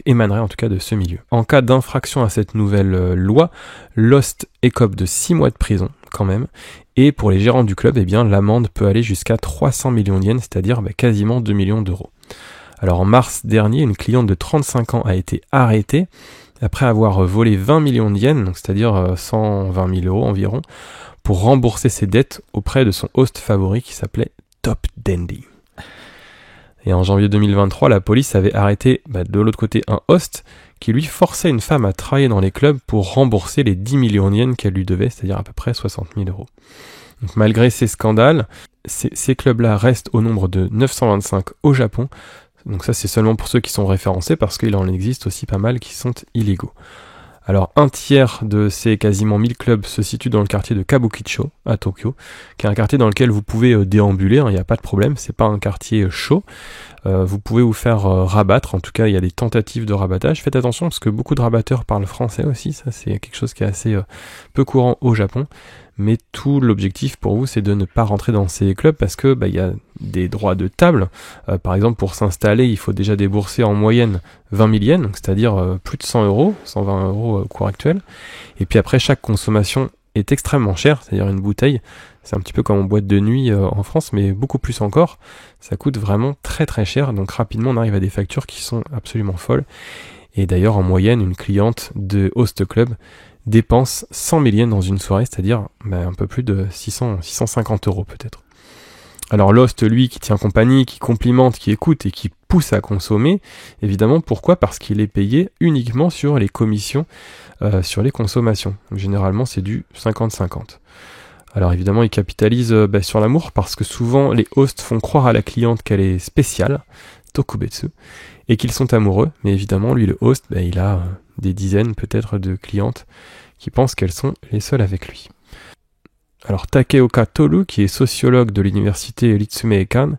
émanerait en tout cas de ce milieu. En cas d'infraction à cette nouvelle loi, l'Host écope de 6 mois de prison quand même, et pour les gérants du club, l'amende peut aller jusqu'à 300 millions de yens, c'est-à-dire quasiment 2 millions d'euros. Alors en mars dernier, une cliente de 35 ans a été arrêtée après avoir volé 20 millions de yens, donc c'est-à-dire 120 000 euros environ, pour rembourser ses dettes auprès de son host favori qui s'appelait Top Dandy. Et en janvier 2023, la police avait arrêté de l'autre côté un host qui lui forçait une femme à travailler dans les clubs pour rembourser les 10 millions de yens qu'elle lui devait, c'est-à-dire à peu près 60 000 euros. Donc malgré ces scandales, ces clubs-là restent au nombre de 925 au Japon. Donc ça c'est seulement pour ceux qui sont référencés parce qu'il en existe aussi pas mal qui sont illégaux. Alors, un tiers de ces quasiment 1000 clubs se situe dans le quartier de Kabukicho, à Tokyo, qui est un quartier dans lequel vous pouvez déambuler, il n'y a pas de problème, c'est pas un quartier chaud. Vous pouvez vous faire rabattre, en tout cas, il y a des tentatives de rabattage. Faites attention, parce que beaucoup de rabatteurs parlent français aussi, ça c'est quelque chose qui est assez peu courant au Japon. Mais tout l'objectif pour vous, c'est de ne pas rentrer dans ces clubs parce que il y a des droits de table. Par exemple, pour s'installer, il faut déjà débourser en moyenne 20 000 yens, donc c'est-à-dire plus de 100 euros, 120 euros au cours actuel. Et puis après, chaque consommation est extrêmement chère, c'est-à-dire une bouteille, c'est un petit peu comme en boîte de nuit en France, mais beaucoup plus encore. Ça coûte vraiment très très cher, donc rapidement on arrive à des factures qui sont absolument folles. Et d'ailleurs, en moyenne, une cliente de Host Club dépense 100 000 yens dans une soirée, c'est-à-dire un peu plus de 650 euros peut-être. Alors l'host, lui, qui tient compagnie, qui complimente, qui écoute et qui pousse à consommer, évidemment, pourquoi ? Parce qu'il est payé uniquement sur les commissions, sur les consommations. Donc, généralement, c'est du 50-50. Alors évidemment, il capitalise sur l'amour, parce que souvent, les hosts font croire à la cliente qu'elle est spéciale, tokubetsu, et qu'ils sont amoureux, mais évidemment, lui, le host, il a des dizaines peut-être de clientes qui pensent qu'elles sont les seules avec lui. Alors Takeoka Toru, qui est sociologue de l'université Ritsumei Eikan,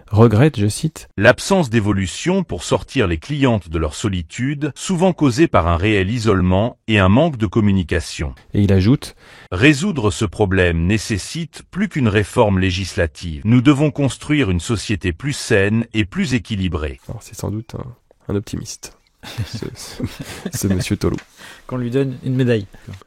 regrette, je cite, « l'absence d'évolution pour sortir les clientes de leur solitude, souvent causée par un réel isolement et un manque de communication. » Et il ajoute, « Résoudre ce problème nécessite plus qu'une réforme législative. Nous devons construire une société plus saine et plus équilibrée. » Alors c'est sans doute un optimiste, ce monsieur Toru. Qu'on lui donne une médaille.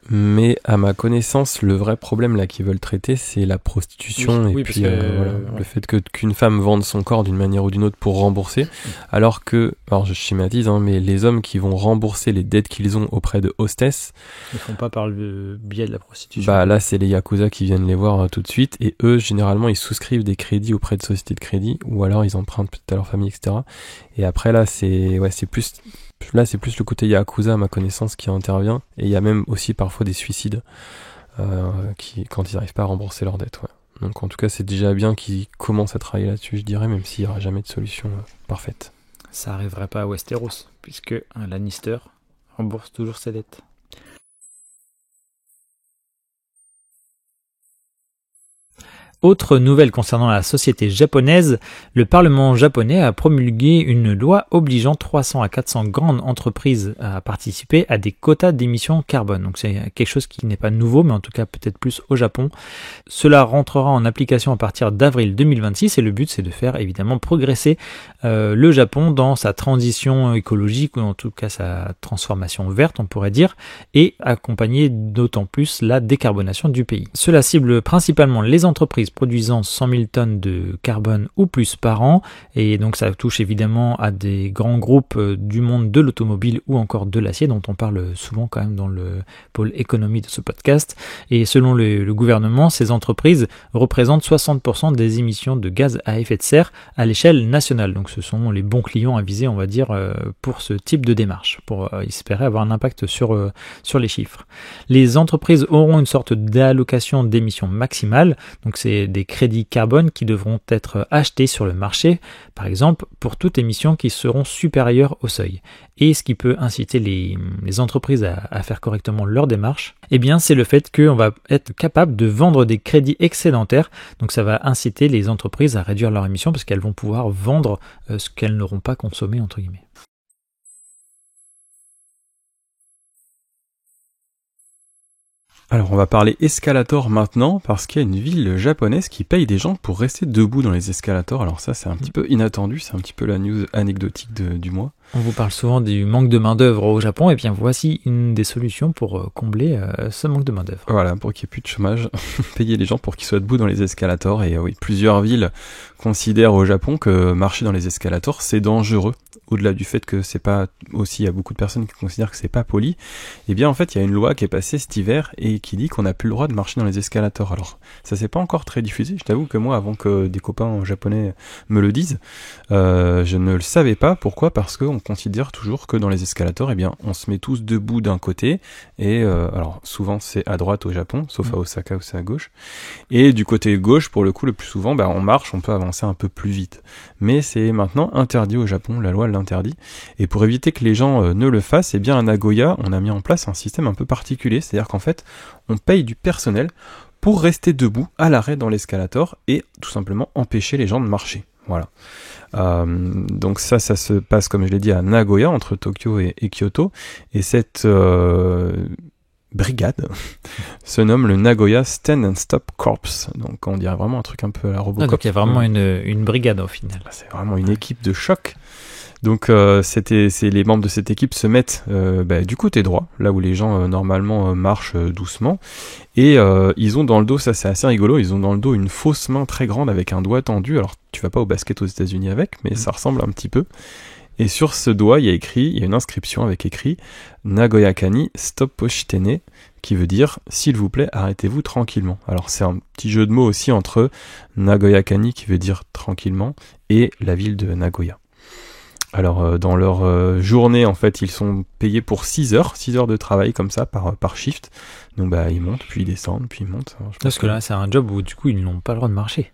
Mais à ma connaissance, le vrai problème là qu'ils veulent traiter, c'est la prostitution et puis le fait qu'une femme vende son corps d'une manière ou d'une autre pour rembourser, alors je schématise, mais les hommes qui vont rembourser les dettes qu'ils ont auprès de hostesses, ils font pas par le biais de la prostitution. Là c'est les yakuza qui viennent les voir tout de suite, et eux généralement ils souscrivent des crédits auprès de sociétés de crédit, ou alors ils empruntent peut-être à leur famille, etc. Et après là c'est plus le côté yakuza à ma connaissance qui intervient, et il y a même aussi parfois des suicides quand ils n'arrivent pas à rembourser leurs dettes. Ouais. Donc en tout cas c'est déjà bien qu'ils commencent à travailler là-dessus, je dirais, même s'il n'y aura jamais de solution parfaite. Ça n'arriverait pas à Westeros, puisque un Lannister rembourse toujours ses dettes. Autre nouvelle concernant la société japonaise, le Parlement japonais a promulgué une loi obligeant 300 à 400 grandes entreprises à participer à des quotas d'émissions carbone. Donc c'est quelque chose qui n'est pas nouveau, mais en tout cas peut-être plus au Japon. Cela rentrera en application à partir d'avril 2026 et le but c'est de faire évidemment progresser le Japon dans sa transition écologique, ou en tout cas sa transformation verte on pourrait dire, et accompagner d'autant plus la décarbonation du pays. Cela cible principalement les entreprises produisant 100 000 tonnes de carbone ou plus par an, et donc ça touche évidemment à des grands groupes du monde de l'automobile ou encore de l'acier, dont on parle souvent quand même dans le pôle économie de ce podcast. Et selon le gouvernement, ces entreprises représentent 60% des émissions de gaz à effet de serre à l'échelle nationale. Donc ce sont les bons clients à viser, on va dire, pour ce type de démarche, pour espérer avoir un impact sur les chiffres. Les entreprises auront une sorte d'allocation d'émissions maximale, donc c'est c'est des crédits carbone qui devront être achetés sur le marché, par exemple pour toute émission qui seront supérieures au seuil. Et ce qui peut inciter les entreprises à faire correctement leur démarche, eh bien c'est le fait qu'on va être capable de vendre des crédits excédentaires. Donc ça va inciter les entreprises à réduire leurs émissions parce qu'elles vont pouvoir vendre ce qu'elles n'auront pas consommé entre guillemets. Alors on va parler escalator maintenant parce qu'il y a une ville japonaise qui paye des gens pour rester debout dans les escalators. Alors ça c'est un petit peu inattendu, c'est un petit peu la news anecdotique du mois. On vous parle souvent du manque de main d'œuvre au Japon et bien voici une des solutions pour combler ce manque de main d'œuvre. Voilà, pour qu'il n'y ait plus de chômage, payer les gens pour qu'ils soient debout dans les escalators. Et oui, plusieurs villes considèrent au Japon que marcher dans les escalators c'est dangereux. Au-delà du fait que c'est pas aussi, il y a beaucoup de personnes qui considèrent que c'est pas poli, eh bien en fait il y a une loi qui est passée cet hiver et qui dit qu'on n'a plus le droit de marcher dans les escalators. Alors ça s'est pas encore très diffusé, je t'avoue que moi avant que des copains japonais me le disent, je ne le savais pas. Pourquoi ? Parce qu'on considère toujours que dans les escalators, eh bien on se met tous debout d'un côté et alors souvent c'est à droite au Japon, sauf à Osaka où c'est à gauche, et du côté gauche pour le coup le plus souvent on marche, on peut avancer un peu plus vite. Mais c'est maintenant interdit au Japon, la loi l'interdit. Et pour éviter que les gens ne le fassent, eh bien à Nagoya, on a mis en place un système un peu particulier, c'est-à-dire qu'en fait, on paye du personnel pour rester debout à l'arrêt dans l'escalator et tout simplement empêcher les gens de marcher. Voilà. Donc ça se passe, comme je l'ai dit, à Nagoya, entre Tokyo et Kyoto, et cette brigade se nomme le Nagoya Stand and Stop Corps. Donc on dirait vraiment un truc un peu à la Robocop. Donc il y a vraiment une brigade au final. C'est vraiment une équipe de choc. Donc c'est les membres de cette équipe se mettent du côté droit, là où les gens normalement marchent doucement, et ils ont dans le dos, ça c'est assez rigolo, ils ont dans le dos une fausse main très grande avec un doigt tendu. Alors tu vas pas au basket aux États-Unis avec, mais ça ressemble un petit peu. Et sur ce doigt, il y a une inscription avec écrit Nagoya Kani Stop Poshitene, qui veut dire s'il vous plaît, arrêtez-vous tranquillement. Alors c'est un petit jeu de mots aussi entre Nagoya Kani, qui veut dire tranquillement, et la ville de Nagoya. Alors dans leur journée, en fait, ils sont payés pour 6 heures de travail comme ça par shift. Donc ils montent, puis ils descendent, puis ils montent. Alors, parce que là, c'est un job où du coup, ils n'ont pas le droit de marcher.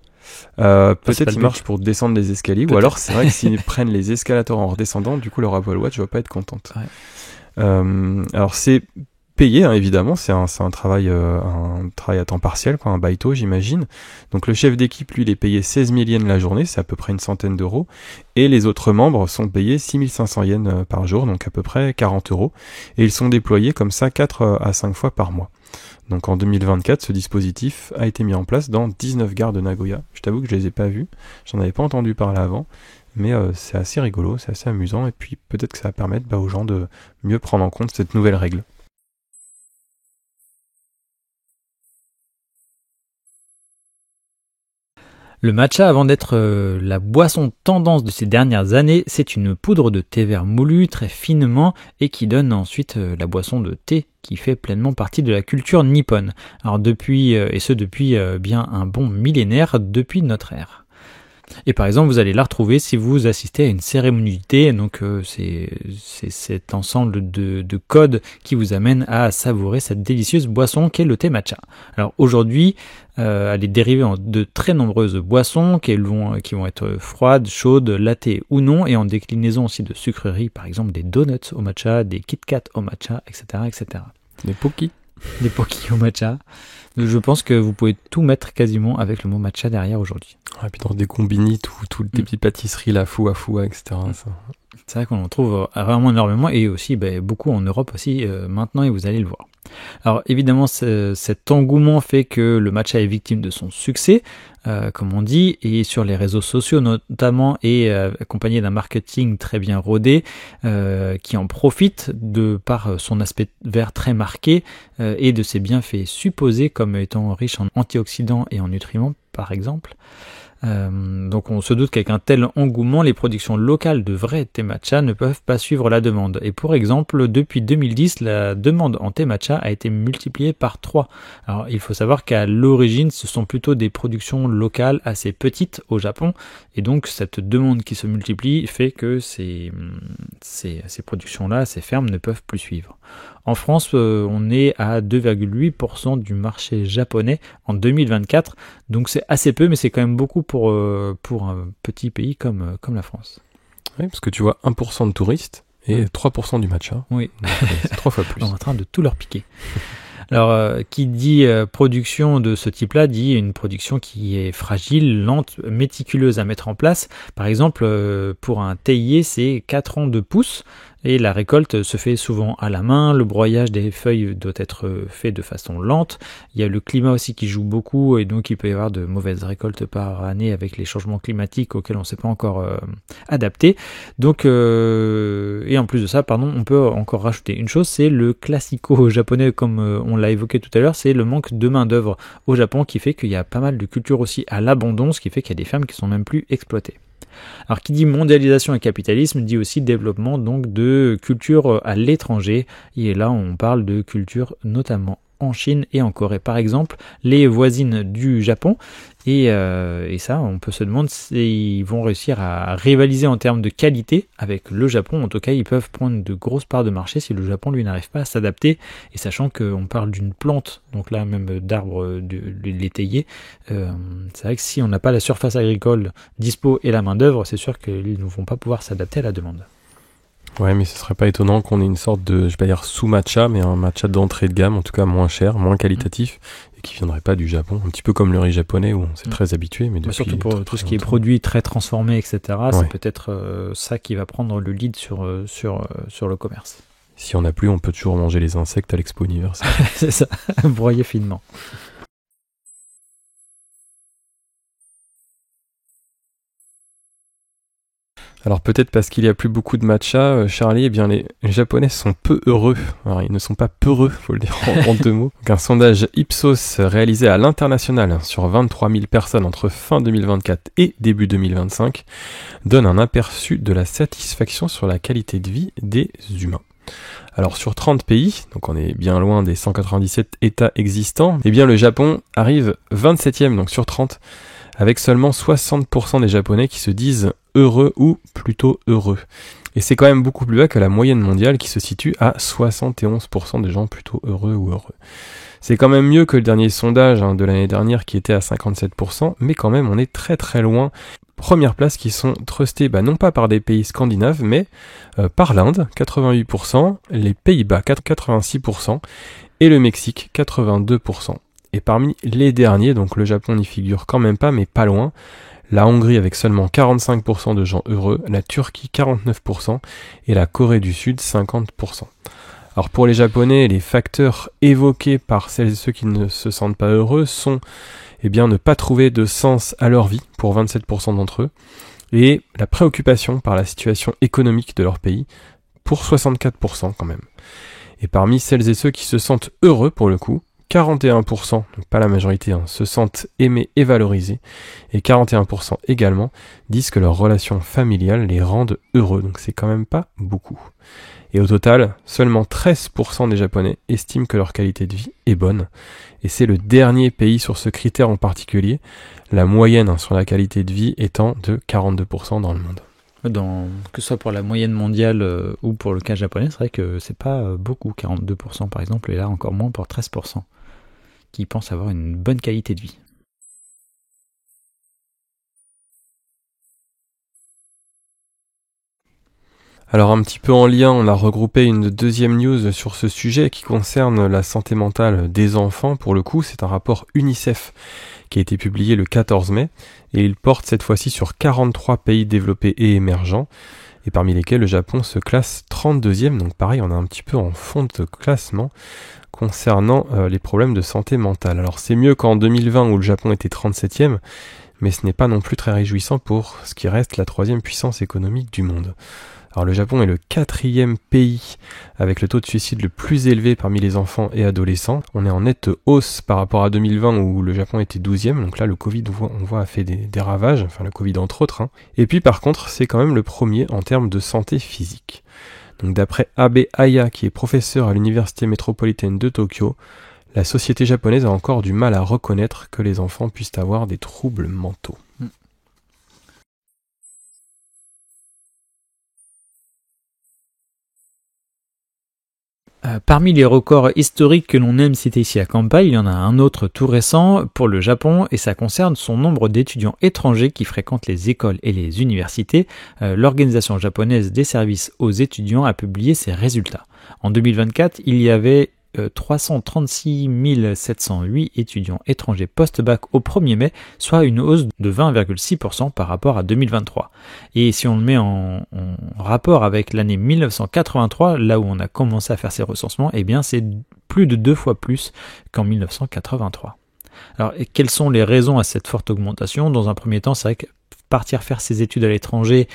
Peut-être ils marchent pour descendre les escaliers, ou alors c'est vrai que s'ils prennent les escalators en redescendant, du coup leur Apple Watch va pas être contente. Ouais. Alors c'est payé, hein, évidemment, c'est un travail à temps partiel, un baito j'imagine. Donc le chef d'équipe, lui, il est payé 16 000 yens la journée, c'est à peu près une centaine d'euros, et les autres membres sont payés 6 500 yens par jour, donc à peu près 40 euros, et ils sont déployés comme ça 4 à 5 fois par mois. Donc en 2024, ce dispositif a été mis en place dans 19 gares de Nagoya. Je t'avoue que je les ai pas vus, j'en avais pas entendu parler avant, mais c'est assez rigolo, c'est assez amusant, et puis peut-être que ça va permettre aux gens de mieux prendre en compte cette nouvelle règle. Le matcha, avant d'être la boisson tendance de ces dernières années, c'est une poudre de thé vert moulu très finement et qui donne ensuite la boisson de thé qui fait pleinement partie de la culture nippone. Alors depuis bien un bon millénaire depuis notre ère. Et par exemple, vous allez la retrouver si vous assistez à une cérémonie du thé. Donc c'est cet ensemble de codes qui vous amène à savourer cette délicieuse boisson qu'est le thé matcha. Alors aujourd'hui, elle est dérivée en de très nombreuses boissons qui vont être froides, chaudes, lattées ou non, et en déclinaison aussi de sucreries, par exemple des donuts au matcha, des Kit Kat au matcha, etc., etc. Des pokis. Des pokis au matcha. Je pense que vous pouvez tout mettre quasiment avec le mot matcha derrière aujourd'hui. Et puis dans des combini, toutes les petites pâtisseries, la foua, etc. Ça. C'est vrai qu'on en trouve vraiment énormément, et aussi beaucoup en Europe aussi maintenant, et vous allez le voir. Alors évidemment, cet engouement fait que le matcha est victime de son succès, comme on dit, et sur les réseaux sociaux notamment, et accompagné d'un marketing très bien rodé, qui en profite de par son aspect vert très marqué, et de ses bienfaits supposés comme étant riche en antioxydants et en nutriments par exemple. Donc on se doute qu'avec un tel engouement, les productions locales de vrais thé matcha ne peuvent pas suivre la demande. Et pour exemple, depuis 2010, la demande en thé matcha a été multipliée par 3. Alors il faut savoir qu'à l'origine, ce sont plutôt des productions locales assez petites au Japon, et donc cette demande qui se multiplie fait que ces productions-là, ces fermes ne peuvent plus suivre. En France, on est à 2,8% du marché japonais en 2024. Donc c'est assez peu, mais c'est quand même beaucoup pour un petit pays comme la France. Oui, parce que tu vois 1% de touristes et 3% du matcha. Oui. C'est 3 fois plus. On est en train de tout leur piquer. Alors, qui dit production de ce type-là, dit une production qui est fragile, lente, méticuleuse à mettre en place. Par exemple, pour un théier, c'est 4 ans de pousse, et la récolte se fait souvent à la main. Le broyage des feuilles doit être fait de façon lente. Il y a le climat aussi qui joue beaucoup, et donc il peut y avoir de mauvaises récoltes par année avec les changements climatiques auxquels on ne s'est pas encore adapté. Donc, et en plus de ça, on peut encore rajouter une chose, c'est le classico japonais, comme on l'a évoqué tout à l'heure, c'est le manque de main d'œuvre au Japon qui fait qu'il y a pas mal de cultures aussi à l'abandon, ce qui fait qu'il y a des fermes qui sont même plus exploitées. Alors qui dit mondialisation et capitalisme dit aussi développement donc de culture à l'étranger, et là on parle de culture notamment en Chine et en Corée par exemple, les voisines du Japon, et ça on peut se demander s'ils vont réussir à rivaliser en termes de qualité avec le Japon. En tout cas ils peuvent prendre de grosses parts de marché si le Japon lui n'arrive pas à s'adapter, et sachant qu'on parle d'une plante, donc là même d'arbres l'étayer, c'est vrai que si on n'a pas la surface agricole dispo et la main d'œuvre, c'est sûr qu'ils ne vont pas pouvoir s'adapter à la demande. Ouais, mais ce serait pas étonnant qu'on ait une sorte de, je vais pas dire sous-matcha, mais un matcha d'entrée de gamme, en tout cas moins cher, moins qualitatif, et qui viendrait pas du Japon, un petit peu comme le riz japonais où on s'est très habitué, mais depuis surtout pour très, tout ce très qui est longtemps. produit très transformé, etc. Ouais. C'est peut-être ça qui va prendre le lead sur le commerce. Si on n'a plus, on peut toujours manger les insectes à l'Expo Universelle. C'est ça, broyer finement. Alors peut-être parce qu'il y a plus beaucoup de matcha, Charlie, eh bien les Japonais sont peu heureux. Alors ils ne sont pas peureux, faut le dire en 2 mots. Donc, un sondage Ipsos réalisé à l'international sur 23 000 personnes entre fin 2024 et début 2025 donne un aperçu de la satisfaction sur la qualité de vie des humains. Alors sur 30 pays, donc on est bien loin des 197 États existants, eh bien le Japon arrive 27e donc sur 30, avec seulement 60% des Japonais qui se disent heureux ou plutôt heureux. Et c'est quand même beaucoup plus bas que la moyenne mondiale qui se situe à 71% des gens plutôt heureux ou heureux. C'est quand même mieux que le dernier sondage de l'année dernière qui était à 57%, mais quand même on est très très loin. Première place qui sont trustés non pas par des pays scandinaves, mais par l'Inde, 88%, les Pays-Bas, 86%, et le Mexique, 82%. Et parmi les derniers, donc le Japon n'y figure quand même pas, mais pas loin, la Hongrie avec seulement 45% de gens heureux, la Turquie 49% et la Corée du Sud 50%. Alors pour les Japonais, les facteurs évoqués par celles et ceux qui ne se sentent pas heureux sont ne pas trouver de sens à leur vie pour 27% d'entre eux, et la préoccupation par la situation économique de leur pays pour 64% quand même. Et parmi celles et ceux qui se sentent heureux pour le coup, 41%, donc pas la majorité, se sentent aimés et valorisés, et 41% également disent que leur relation familiale les rendent heureux, donc c'est quand même pas beaucoup. Et au total, seulement 13% des Japonais estiment que leur qualité de vie est bonne, et c'est le dernier pays sur ce critère en particulier, la moyenne sur la qualité de vie étant de 42% dans le monde. Que ce soit pour la moyenne mondiale ou pour le cas japonais, c'est vrai que c'est pas beaucoup, 42% par exemple, et là encore moins pour 13%, qui pensent avoir une bonne qualité de vie. Alors un petit peu en lien, on a regroupé une deuxième news sur ce sujet qui concerne la santé mentale des enfants. Pour le coup, c'est un rapport UNICEF qui a été publié le 14 mai et il porte cette fois-ci sur 43 pays développés et émergents, et parmi lesquels le Japon se classe 32e, donc pareil, on est un petit peu en fond de classement concernant les problèmes de santé mentale. Alors c'est mieux qu'en 2020 où le Japon était 37e, mais ce n'est pas non plus très réjouissant pour ce qui reste la 3e puissance économique du monde. Alors le Japon est le 4e pays avec le taux de suicide le plus élevé parmi les enfants et adolescents. On est en nette hausse par rapport à 2020 où le Japon était 12e, donc là le Covid on voit a fait des ravages, enfin le Covid entre autres. Et puis par contre c'est quand même le premier en termes de santé physique. Donc d'après Abe Aya qui est professeur à l'université métropolitaine de Tokyo, la société japonaise a encore du mal à reconnaître que les enfants puissent avoir des troubles mentaux. Parmi les records historiques que l'on aime citer ici à Kampai, il y en a un autre tout récent pour le Japon et ça concerne son nombre d'étudiants étrangers qui fréquentent les écoles et les universités. L'Organisation japonaise des services aux étudiants a publié ses résultats. En 2024, il y avait 336 708 étudiants étrangers post-bac au 1er mai, soit une hausse de 20,6% par rapport à 2023. Et si on le met en rapport avec l'année 1983, là où on a commencé à faire ces recensements, eh bien c'est plus de 2 fois plus qu'en 1983. Alors, quelles sont les raisons à cette forte augmentation ? Dans un premier temps, c'est vrai que partir faire ses études à l'étranger,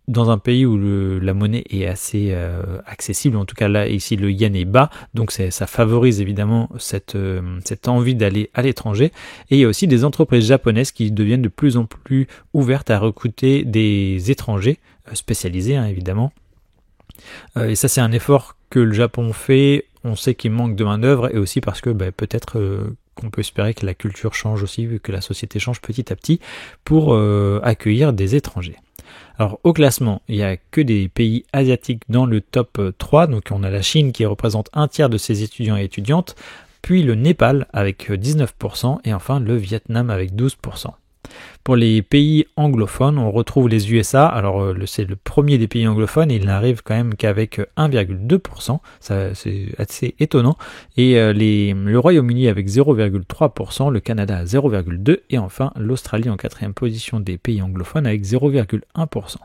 dans un pays où la monnaie est assez accessible, en tout cas là ici le yen est bas, donc ça favorise évidemment cette envie d'aller à l'étranger. Et il y a aussi des entreprises japonaises qui deviennent de plus en plus ouvertes à recruter des étrangers spécialisés évidemment. Et ça c'est un effort que le Japon fait. On sait qu'il manque de main d'œuvre et aussi parce que peut-être qu'on peut espérer que la culture change aussi, vu que la société change petit à petit pour accueillir des étrangers. Alors au classement, il n'y a que des pays asiatiques dans le top 3, donc on a la Chine qui représente un tiers de ses étudiants et étudiantes, puis le Népal avec 19% et enfin le Vietnam avec 12%. Pour les pays anglophones, on retrouve les USA, alors c'est le premier des pays anglophones et il n'arrive quand même qu'avec 1,2%, ça c'est assez étonnant, et le Royaume-Uni avec 0,3%, le Canada à 0,2% et enfin l'Australie en 4e position des pays anglophones avec 0,1%.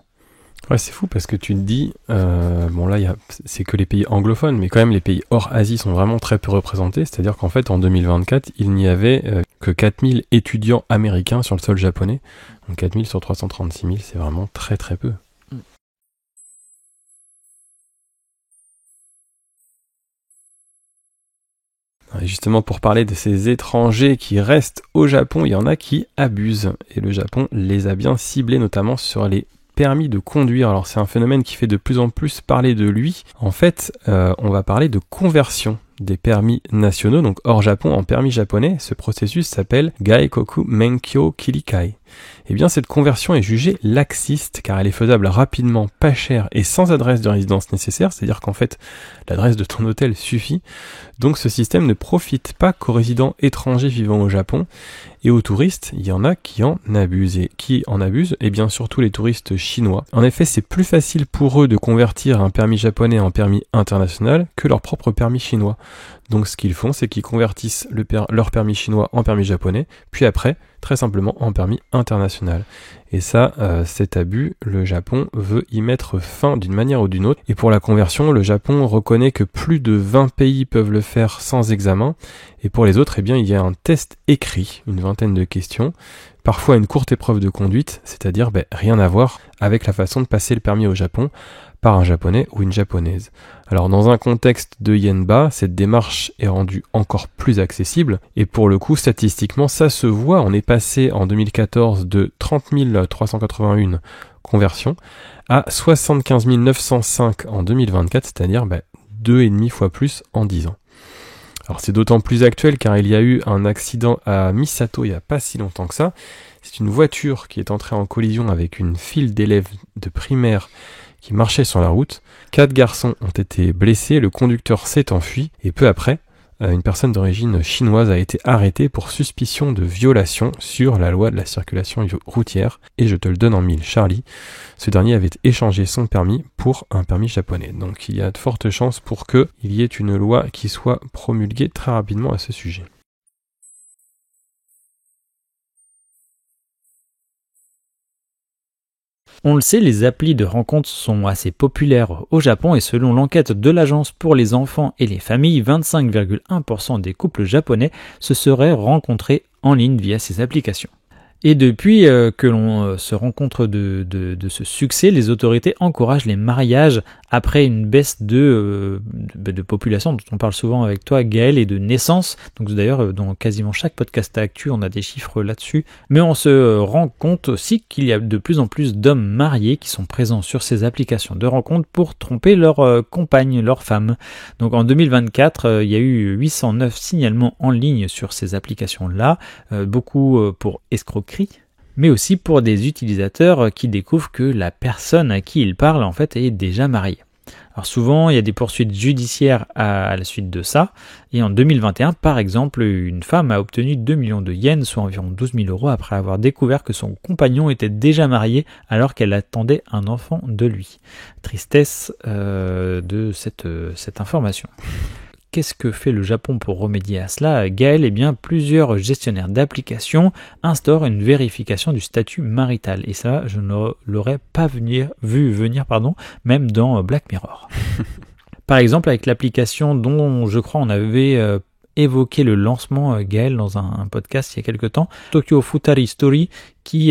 Ouais, c'est fou parce que tu te dis, bon là c'est que les pays anglophones, mais quand même les pays hors Asie sont vraiment très peu représentés, c'est-à-dire qu'en fait en 2024, il n'y avait que 4000 étudiants américains sur le sol japonais, donc 4000 sur 336 000, c'est vraiment très très peu. Et justement, pour parler de ces étrangers qui restent au Japon, il y en a qui abusent, et le Japon les a bien ciblés, notamment sur les permis de conduire. Alors c'est un phénomène qui fait de plus en plus parler de lui. En fait, on va parler de conversion des permis nationaux, donc hors Japon, en permis japonais. Ce processus s'appelle Gaikoku Menkyo Kirikai. Eh bien, cette conversion est jugée laxiste car elle est faisable rapidement, pas cher et sans adresse de résidence nécessaire, c'est-à-dire qu'en fait, l'adresse de ton hôtel suffit. Donc ce système ne profite pas qu'aux résidents étrangers vivant au Japon et aux touristes, il y en a qui en abusent. Et qui en abusent ? Eh bien, surtout les touristes chinois. En effet, c'est plus facile pour eux de convertir un permis japonais en permis international que leur propre permis chinois. Donc ce qu'ils font, c'est qu'ils convertissent leur permis chinois en permis japonais, puis après, très simplement, en permis international. Et ça, cet abus, le Japon veut y mettre fin d'une manière ou d'une autre. Et pour la conversion, le Japon reconnaît que plus de 20 pays peuvent le faire sans examen. Et pour les autres, eh bien, il y a un test écrit, une vingtaine de questions, parfois une courte épreuve de conduite, c'est-à-dire rien à voir avec la façon de passer le permis au Japon par un japonais ou une japonaise. Alors dans un contexte de yen bas, cette démarche est rendue encore plus accessible et pour le coup statistiquement ça se voit, on est passé en 2014 de 30 381 conversions à 75 905 en 2024, c'est-à-dire 2,5 fois plus en 10 ans. Alors c'est d'autant plus actuel car il y a eu un accident à Misato il n'y a pas si longtemps que ça. C'est une voiture qui est entrée en collision avec une file d'élèves de primaire qui marchaient sur la route. 4 garçons ont été blessés, le conducteur s'est enfui et peu après, une personne d'origine chinoise a été arrêtée pour suspicion de violation sur la loi de la circulation routière. Et je te le donne en mille, Charlie. Ce dernier avait échangé son permis pour un permis japonais. Donc il y a de fortes chances pour qu'il y ait une loi qui soit promulguée très rapidement à ce sujet. On le sait, les applis de rencontres sont assez populaires au Japon et selon l'enquête de l'agence pour les enfants et les familles, 25,1% des couples japonais se seraient rencontrés en ligne via ces applications. Et depuis que l'on se rend compte de ce succès, les autorités encouragent les mariages après une baisse de population dont on parle souvent avec toi Gaël et de naissance. Donc d'ailleurs dans quasiment chaque podcast actu on a des chiffres là-dessus. Mais on se rend compte aussi qu'il y a de plus en plus d'hommes mariés qui sont présents sur ces applications de rencontres pour tromper leur compagne, leur femme. Donc en 2024 il y a eu 809 signalements en ligne sur ces applications-là, beaucoup pour escroquerie, mais aussi pour des utilisateurs qui découvrent que la personne à qui ils parlent en fait est déjà mariée. Alors souvent, il y a des poursuites judiciaires à la suite de ça. Et en 2021, par exemple, une femme a obtenu 2 millions de yens, soit environ 12 000 € après avoir découvert que son compagnon était déjà marié alors qu'elle attendait un enfant de lui. Tristesse de cette information. Qu'est-ce que fait le Japon pour remédier à cela, Gaël? Eh bien, plusieurs gestionnaires d'applications instaurent une vérification du statut marital. Et ça, je ne l'aurais pas vu venir, même dans Black Mirror. Par exemple, avec l'application dont je crois on avait évoqué le lancement, Gaël, dans un podcast il y a quelques temps, Tokyo Futari Story, qui,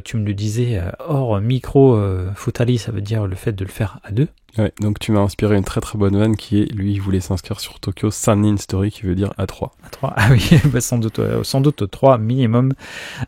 tu me le disais, hors micro, Futari, ça veut dire le fait de le faire à deux. Ouais, donc tu m'as inspiré une très très bonne vanne qui est, lui, il voulait s'inscrire sur Tokyo Sannin Story, qui veut dire à 3. À 3, ah oui, sans doute 3 minimum,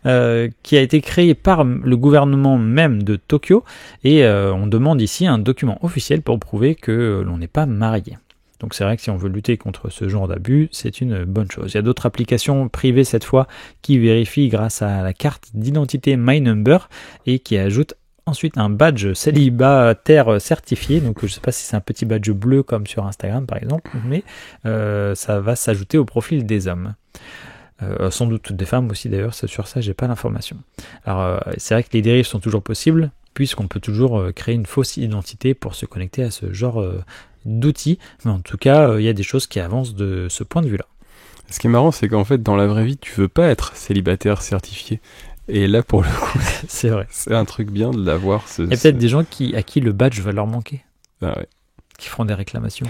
qui a été créé par le gouvernement même de Tokyo, et on demande ici un document officiel pour prouver que l'on n'est pas marié. Donc c'est vrai que si on veut lutter contre ce genre d'abus, c'est une bonne chose. Il y a d'autres applications privées cette fois qui vérifient grâce à la carte d'identité My Number et qui ajoutent ensuite un badge célibataire certifié. Donc je ne sais pas si c'est un petit badge bleu comme sur Instagram par exemple, mais ça va s'ajouter au profil des hommes. Sans doute des femmes aussi d'ailleurs, sur ça j'ai pas l'information. Alors c'est vrai que les dérives sont toujours possibles, puisqu'on peut toujours créer une fausse identité pour se connecter à ce genre d'outils, mais en tout cas il y a des choses qui avancent de ce point de vue là. Ce qui est marrant, c'est qu'en fait dans la vraie vie tu veux pas être célibataire certifié, et là pour le coup c'est vrai, c'est un truc bien de l'avoir. Il y a peut-être des gens à qui le badge va leur manquer, ah ouais, qui feront des réclamations.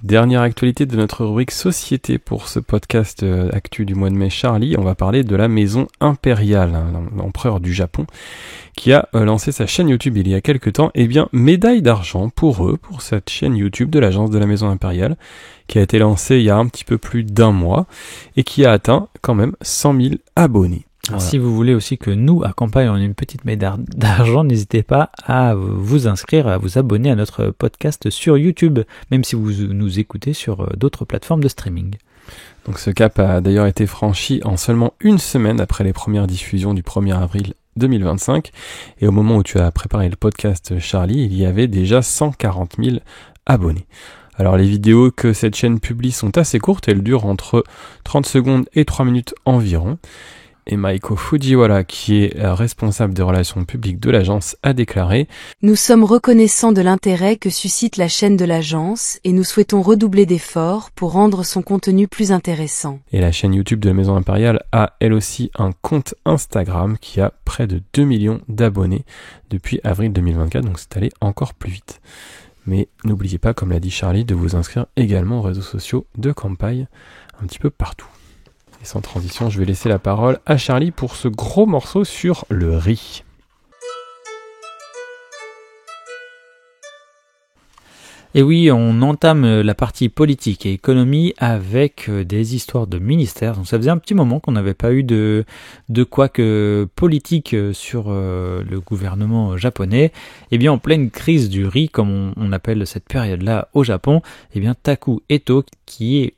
Dernière actualité de notre rubrique Société pour ce podcast actu du mois de mai, Charlie, on va parler de la maison impériale, l'empereur du Japon, qui a lancé sa chaîne YouTube il y a quelques temps. Eh bien, médaille d'argent pour cette chaîne YouTube de l'agence de la maison impériale, qui a été lancée il y a un petit peu plus d'un mois, et qui a atteint quand même 100 000 abonnés. Alors, Voilà. si vous voulez aussi que nous, à Campagne, on ait une petite médaille d'argent, n'hésitez pas à vous inscrire, à vous abonner à notre podcast sur YouTube, même si vous nous écoutez sur d'autres plateformes de streaming. Donc ce cap a d'ailleurs été franchi en seulement une semaine après les premières diffusions du 1er avril 2025. Et au moment où tu as préparé le podcast, Charlie, il y avait déjà 140 000 abonnés. Alors les vidéos que cette chaîne publie sont assez courtes, elles durent entre 30 secondes et 3 minutes environ. Et Maiko Fujiwara, qui est responsable des relations publiques de l'agence, a déclaré « Nous sommes reconnaissants de l'intérêt que suscite la chaîne de l'agence et nous souhaitons redoubler d'efforts pour rendre son contenu plus intéressant. » Et la chaîne YouTube de la Maison Impériale a elle aussi un compte Instagram qui a près de 2 millions d'abonnés depuis avril 2024, donc c'est allé encore plus vite. Mais n'oubliez pas, comme l'a dit Charlie, de vous inscrire également aux réseaux sociaux de Campagne, un petit peu partout. Et sans transition, je vais laisser la parole à Charlie pour ce gros morceau sur le riz. Et oui, on entame la partie politique et économie avec des histoires de ministères. Donc ça faisait un petit moment qu'on n'avait pas eu de quoi que politique sur le gouvernement japonais. Et bien en pleine crise du riz, comme on appelle cette période-là au Japon, et bien Taku Eto, qui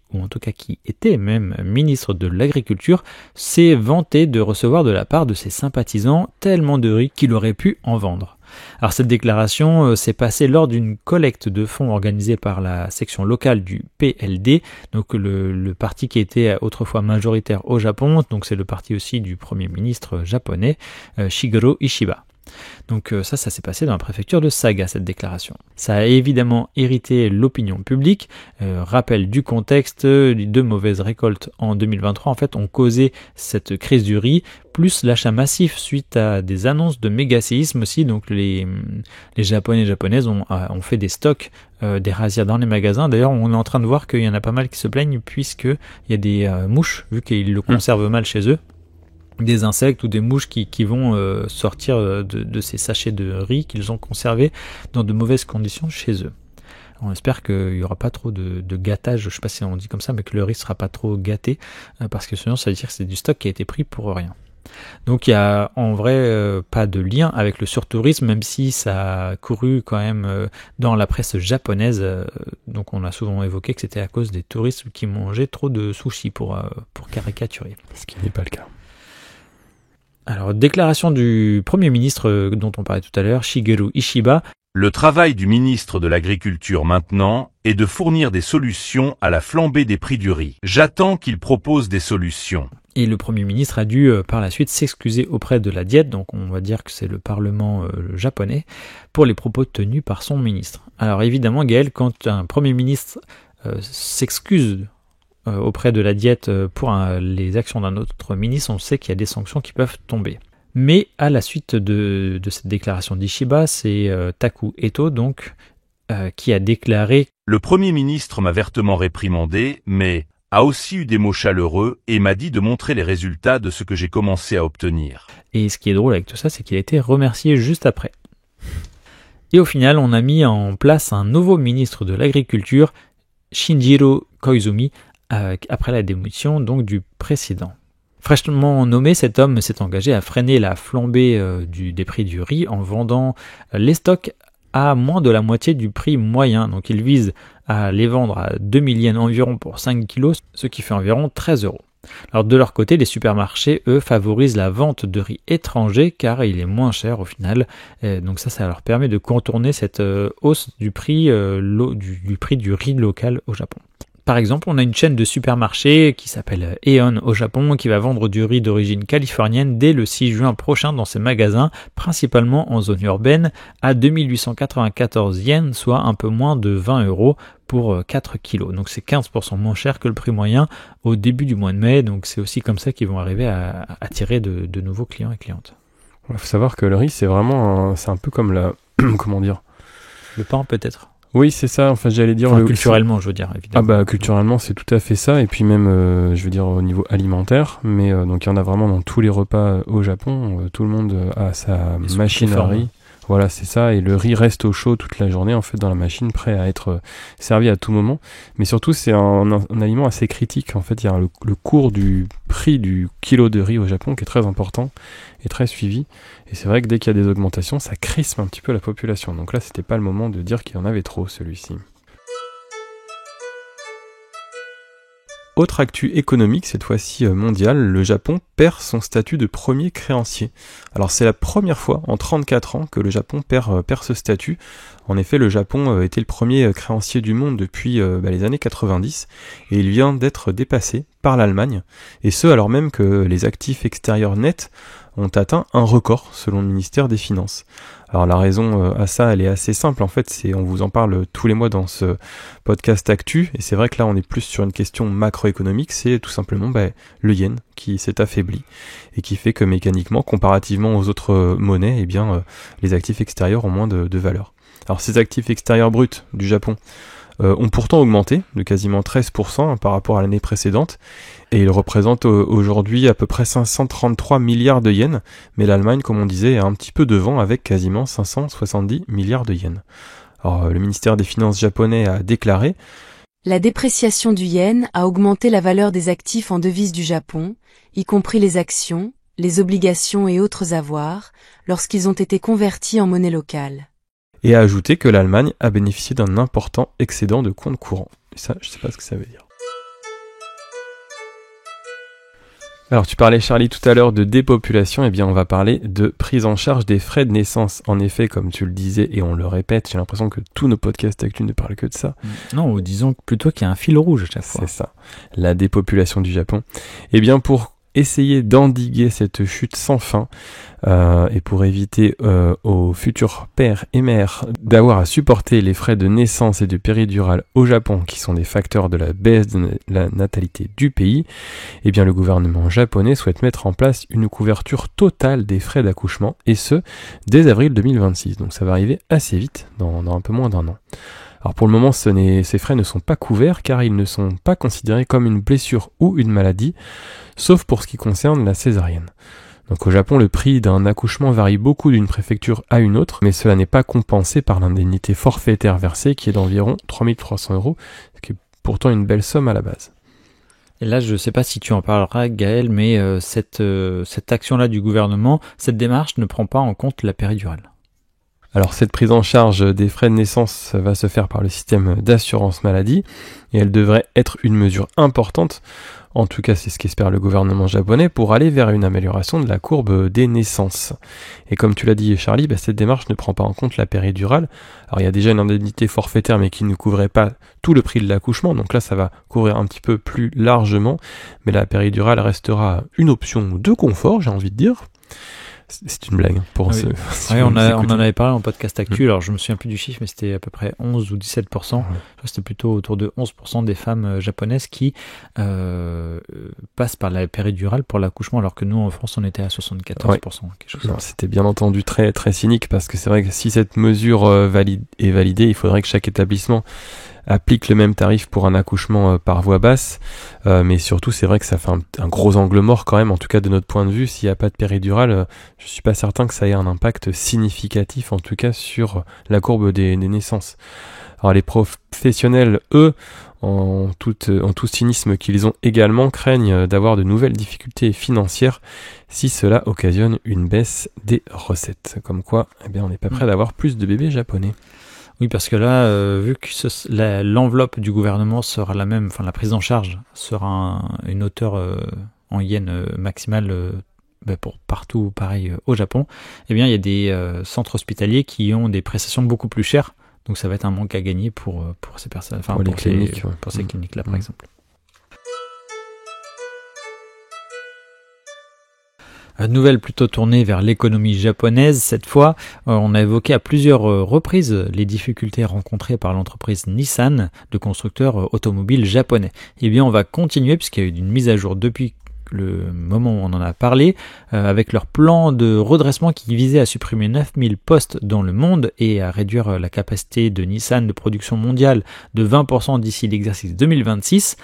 était même ministre de l'Agriculture, s'est vanté de recevoir de la part de ses sympathisants tellement de riz qu'il aurait pu en vendre. Alors cette déclaration s'est passée lors d'une collecte de fonds organisée par la section locale du PLD, donc le parti qui était autrefois majoritaire au Japon, donc c'est le parti aussi du premier ministre japonais, Shigeru Ishiba. Donc ça s'est passé dans la préfecture de Saga, cette déclaration. Ça a évidemment irrité l'opinion publique. Rappel du contexte, de mauvaises récoltes en 2023 en fait ont causé cette crise du riz, plus l'achat massif suite à des annonces de méga séismes aussi. Donc les Japonais et Japonaises ont fait des stocks des razzias dans les magasins. D'ailleurs on est en train de voir qu'il y en a pas mal qui se plaignent puisqu'il y a des mouches, vu qu'ils le conservent mal chez eux. Des insectes ou des mouches qui vont sortir de ces sachets de riz qu'ils ont conservés dans de mauvaises conditions chez eux. On espère qu'il n'y aura pas trop de gâtage, je ne sais pas si on dit comme ça, mais que le riz ne sera pas trop gâté, parce que sinon ça veut dire que c'est du stock qui a été pris pour rien. Donc il n'y a en vrai pas de lien avec le surtourisme, même si ça a couru quand même dans la presse japonaise. Donc on a souvent évoqué que c'était à cause des touristes qui mangeaient trop de sushis pour caricaturer. Ce qui n'est pas le cas. Alors, déclaration du Premier ministre dont on parlait tout à l'heure, Shigeru Ishiba. Le travail du ministre de l'Agriculture maintenant est de fournir des solutions à la flambée des prix du riz. J'attends qu'il propose des solutions. Et le Premier ministre a dû par la suite s'excuser auprès de la Diète, donc on va dire que c'est le Parlement japonais, pour les propos tenus par son ministre. Alors évidemment, Gaël, quand un Premier ministre s'excuse auprès de la Diète pour les actions d'un autre ministre, on sait qu'il y a des sanctions qui peuvent tomber. Mais à la suite de cette déclaration d'Ishiba, c'est Taku Eto donc qui a déclaré « Le Premier ministre m'a vertement réprimandé, mais a aussi eu des mots chaleureux et m'a dit de montrer les résultats de ce que j'ai commencé à obtenir. » Et ce qui est drôle avec tout ça, c'est qu'il a été remercié juste après. Et au final, on a mis en place un nouveau ministre de l'Agriculture, Shinjiro Koizumi, après la démission donc du précédent. Fraîchement nommé, cet homme s'est engagé à freiner la flambée des prix du riz en vendant les stocks à moins de la moitié du prix moyen. Donc il vise à les vendre à 2000 yens environ pour 5 kilos, ce qui fait environ 13 €. Alors de leur côté, les supermarchés, eux, favorisent la vente de riz étranger car il est moins cher au final. Donc ça leur permet de contourner cette hausse du prix du riz local au Japon. Par exemple, on a une chaîne de supermarchés qui s'appelle Aeon au Japon qui va vendre du riz d'origine californienne dès le 6 juin prochain dans ses magasins, principalement en zone urbaine, à 2894 yens, soit un peu moins de 20 € pour 4 kilos. Donc c'est 15% moins cher que le prix moyen au début du mois de mai, donc c'est aussi comme ça qu'ils vont arriver à attirer de nouveaux clients et clientes. Il faut savoir que le riz, c'est vraiment c'est un peu comme la... comment dire ? Le pain peut-être. Oui, c'est ça. Enfin, j'allais dire culturellement, je veux dire, évidemment. Ah bah culturellement, c'est tout à fait ça. Et puis même, je veux dire au niveau alimentaire. Mais donc il y en a vraiment dans tous les repas au Japon. Tout le monde a sa machine à riz. Voilà, c'est ça. Et le riz reste au chaud toute la journée, en fait, dans la machine, prêt à être servi à tout moment. Mais surtout, c'est un aliment assez critique. En fait, il y a le cours du prix du kilo de riz au Japon qui est très important et très suivi. Et c'est vrai que dès qu'il y a des augmentations, ça crispe un petit peu la population. Donc là, c'était pas le moment de dire qu'il y en avait trop, celui-ci. Autre actu économique, cette fois-ci mondiale, le Japon perd son statut de premier créancier. Alors c'est la première fois en 34 ans que le Japon perd ce statut. En effet, le Japon était le premier créancier du monde depuis les années 90 et il vient d'être dépassé par l'Allemagne. Et ce, alors même que les actifs extérieurs nets ont atteint un record selon le ministère des Finances. Alors la raison à ça, elle est assez simple en fait, on vous en parle tous les mois dans ce podcast Actu, et c'est vrai que là on est plus sur une question macroéconomique, c'est tout simplement le yen qui s'est affaibli, et qui fait que mécaniquement, comparativement aux autres monnaies, les actifs extérieurs ont moins de valeur. Alors ces actifs extérieurs bruts du Japon ont pourtant augmenté de quasiment 13% par rapport à l'année précédente, et ils représentent aujourd'hui à peu près 533 milliards de yens, mais l'Allemagne, comme on disait, est un petit peu devant avec quasiment 570 milliards de yens. Alors le ministère des Finances japonais a déclaré: La dépréciation du yen a augmenté la valeur des actifs en devises du Japon, y compris les actions, les obligations et autres avoirs, lorsqu'ils ont été convertis en monnaie locale. Et a ajouté que l'Allemagne a bénéficié d'un important excédent de compte courant. Et ça, je sais pas ce que ça veut dire. Alors tu parlais, Charlie, tout à l'heure de dépopulation, et bien on va parler de prise en charge des frais de naissance. En effet, comme tu le disais, et on le répète, j'ai l'impression que tous nos podcasts actuels ne parlent que de ça. Non, disons plutôt qu'il y a un fil rouge à chaque fois. C'est ça, la dépopulation du Japon. Et bien pour essayer d'endiguer cette chute sans fin et pour éviter aux futurs pères et mères d'avoir à supporter les frais de naissance et de péridurale au Japon, qui sont des facteurs de la baisse de la natalité du pays, eh bien le gouvernement japonais souhaite mettre en place une couverture totale des frais d'accouchement, et ce, dès avril 2026. Donc ça va arriver assez vite, dans un peu moins d'un an. Alors pour le moment, ces frais ne sont pas couverts car ils ne sont pas considérés comme une blessure ou une maladie, sauf pour ce qui concerne la césarienne. Donc au Japon, le prix d'un accouchement varie beaucoup d'une préfecture à une autre, mais cela n'est pas compensé par l'indemnité forfaitaire versée qui est d'environ 3300 €, ce qui est pourtant une belle somme à la base. Et là, je ne sais pas si tu en parleras, Gaël, mais cette action-là du gouvernement, cette démarche ne prend pas en compte la péridurale. Alors cette prise en charge des frais de naissance va se faire par le système d'assurance maladie et elle devrait être une mesure importante, en tout cas c'est ce qu'espère le gouvernement japonais, pour aller vers une amélioration de la courbe des naissances. Et comme tu l'as dit Charlie, cette démarche ne prend pas en compte la péridurale. Alors il y a déjà une indemnité forfaitaire mais qui ne couvrait pas tout le prix de l'accouchement, donc là ça va couvrir un petit peu plus largement, mais la péridurale restera une option de confort, j'ai envie de dire. C'est une blague pour ceux. Oui, on en avait parlé en podcast actu. Alors je me souviens plus du chiffre, mais c'était à peu près 11 ou 17%. Je crois que c'était plutôt autour de 11% des femmes japonaises qui passent par la péridurale pour l'accouchement, alors que nous en France on était à 74%. Quelque chose c'était bien entendu très très cynique, parce que c'est vrai que si cette mesure est validée, il faudrait que chaque établissement applique le même tarif pour un accouchement par voie basse, mais surtout c'est vrai que ça fait un gros angle mort quand même, en tout cas de notre point de vue. S'il n'y a pas de péridurale, je suis pas certain que ça ait un impact significatif, en tout cas sur la courbe des naissances. Alors les professionnels, eux, en tout cynisme qu'ils ont également, craignent d'avoir de nouvelles difficultés financières si cela occasionne une baisse des recettes. Comme quoi, on n'est pas prêt d'avoir plus de bébés japonais. Oui, parce que là, vu que l'enveloppe du gouvernement sera la même, enfin la prise en charge sera une hauteur en yens maximale pour partout pareil au Japon, il y a des centres hospitaliers qui ont des prestations beaucoup plus chères, donc ça va être un manque à gagner pour ces personnes, enfin pour ces cliniques-là par exemple. Nouvelle plutôt tournée vers l'économie japonaise. Cette fois, on a évoqué à plusieurs reprises les difficultés rencontrées par l'entreprise Nissan, le constructeur automobile japonais. On va continuer puisqu'il y a eu une mise à jour depuis le moment où on en a parlé, avec leur plan de redressement qui visait à supprimer 9000 postes dans le monde et à réduire la capacité de Nissan de production mondiale de 20% d'ici l'exercice 2026.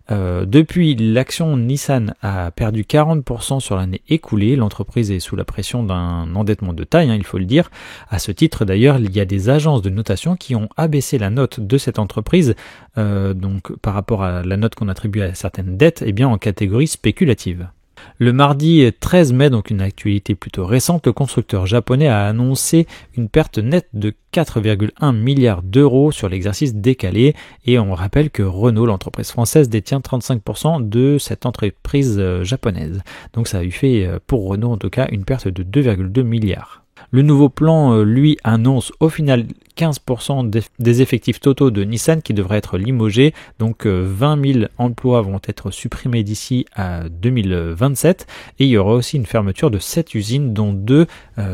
Depuis, l'action Nissan a perdu 40% sur l'année écoulée. L'entreprise est sous la pression d'un endettement de taille, il faut le dire. À ce titre, d'ailleurs, il y a des agences de notation qui ont abaissé la note de cette entreprise, donc par rapport à la note qu'on attribue à certaines dettes, en catégorie spéculative. Le mardi 13 mai, donc une actualité plutôt récente, le constructeur japonais a annoncé une perte nette de 4,1 milliards d'euros sur l'exercice décalé, et on rappelle que Renault, l'entreprise française, détient 35% de cette entreprise japonaise. Donc ça a eu fait pour Renault en tout cas une perte de 2,2 milliards. Le nouveau plan, lui, annonce au final 15% des effectifs totaux de Nissan qui devraient être limogés. Donc 20 000 emplois vont être supprimés d'ici à 2027. Et il y aura aussi une fermeture de 7 usines, dont 2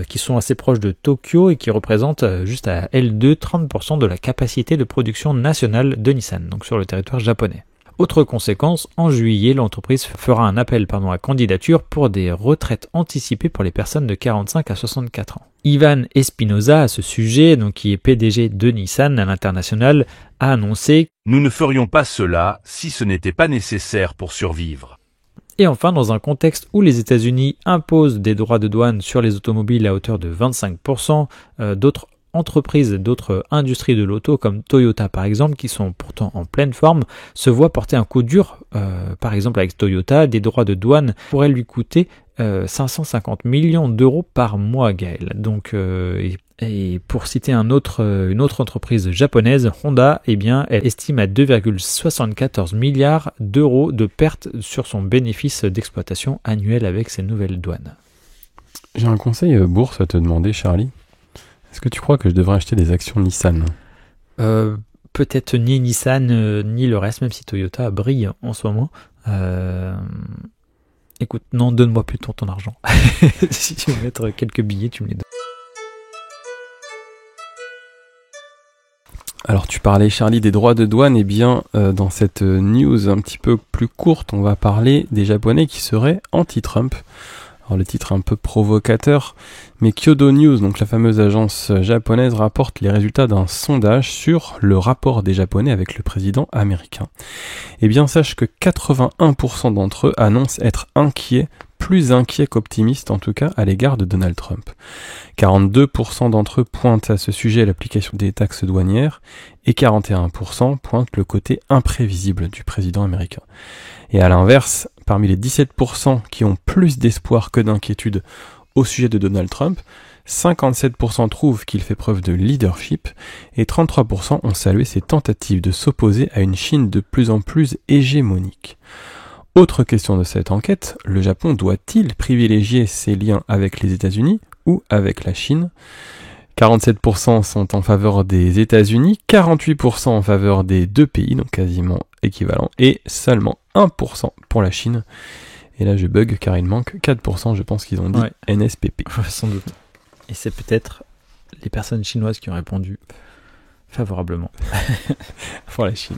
qui sont assez proches de Tokyo et qui représentent juste à L2 30% de la capacité de production nationale de Nissan, donc sur le territoire japonais. Autre conséquence, en juillet, l'entreprise fera un appel à candidature pour des retraites anticipées pour les personnes de 45 à 64 ans. Ivan Espinosa, à ce sujet, qui est PDG de Nissan à l'international, a annoncé « Nous ne ferions pas cela si ce n'était pas nécessaire pour survivre ». Et enfin, dans un contexte où les États-Unis imposent des droits de douane sur les automobiles à hauteur de 25%, d'autres entreprises, d'autres industries de l'auto comme Toyota par exemple, qui sont pourtant en pleine forme, se voient porter un coup dur. Par exemple avec Toyota, des droits de douane pourraient lui coûter 550 millions d'euros par mois, Gaël. Donc, et pour citer une autre entreprise japonaise, Honda, elle estime à 2,74 milliards d'euros de pertes sur son bénéfice d'exploitation annuel avec ces nouvelles douanes. J'ai un conseil bourse à te demander, Charlie. Est-ce que tu crois que je devrais acheter des actions Nissan ? Peut-être ni Nissan ni le reste, même si Toyota brille en ce moment. Écoute, non, donne-moi plutôt ton argent. Si tu veux mettre quelques billets, tu me les donnes. Alors tu parlais, Charlie, des droits de douane. Dans cette news un petit peu plus courte, on va parler des Japonais qui seraient anti-Trump. Alors le titre un peu provocateur, mais Kyodo News, donc la fameuse agence japonaise, rapporte les résultats d'un sondage sur le rapport des Japonais avec le président américain. Sache que 81% d'entre eux annoncent être inquiets, plus inquiets qu'optimistes en tout cas, à l'égard de Donald Trump. 42% d'entre eux pointent à ce sujet l'application des taxes douanières, et 41% pointent le côté imprévisible du président américain. Et à l'inverse, parmi les 17% qui ont plus d'espoir que d'inquiétude au sujet de Donald Trump, 57% trouvent qu'il fait preuve de leadership et 33% ont salué ses tentatives de s'opposer à une Chine de plus en plus hégémonique. Autre question de cette enquête, le Japon doit-il privilégier ses liens avec les États-Unis ou avec la Chine ? 47% sont en faveur des États-Unis, 48% en faveur des deux pays, donc quasiment équivalent, et seulement 1% pour la Chine. Et là je bug car il manque 4%, je pense qu'ils ont dit NSPP. Sans doute. Et c'est peut-être les personnes chinoises qui ont répondu favorablement. Pour la Chine.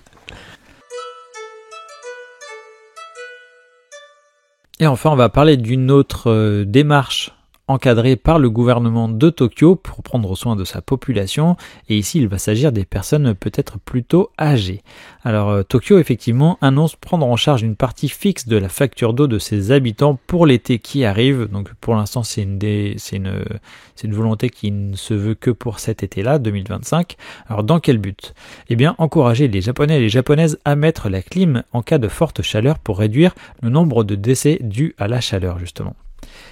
Et enfin, on va parler d'une autre démarche encadrée par le gouvernement de Tokyo pour prendre soin de sa population. Et ici, il va s'agir des personnes peut-être plutôt âgées. Alors, Tokyo, effectivement, annonce prendre en charge une partie fixe de la facture d'eau de ses habitants pour l'été qui arrive. Donc, pour l'instant, c'est une volonté qui ne se veut que pour cet été-là, 2025. Alors, dans quel but ? Eh bien, encourager les Japonais et les Japonaises à mettre la clim en cas de forte chaleur pour réduire le nombre de décès dus à la chaleur, justement.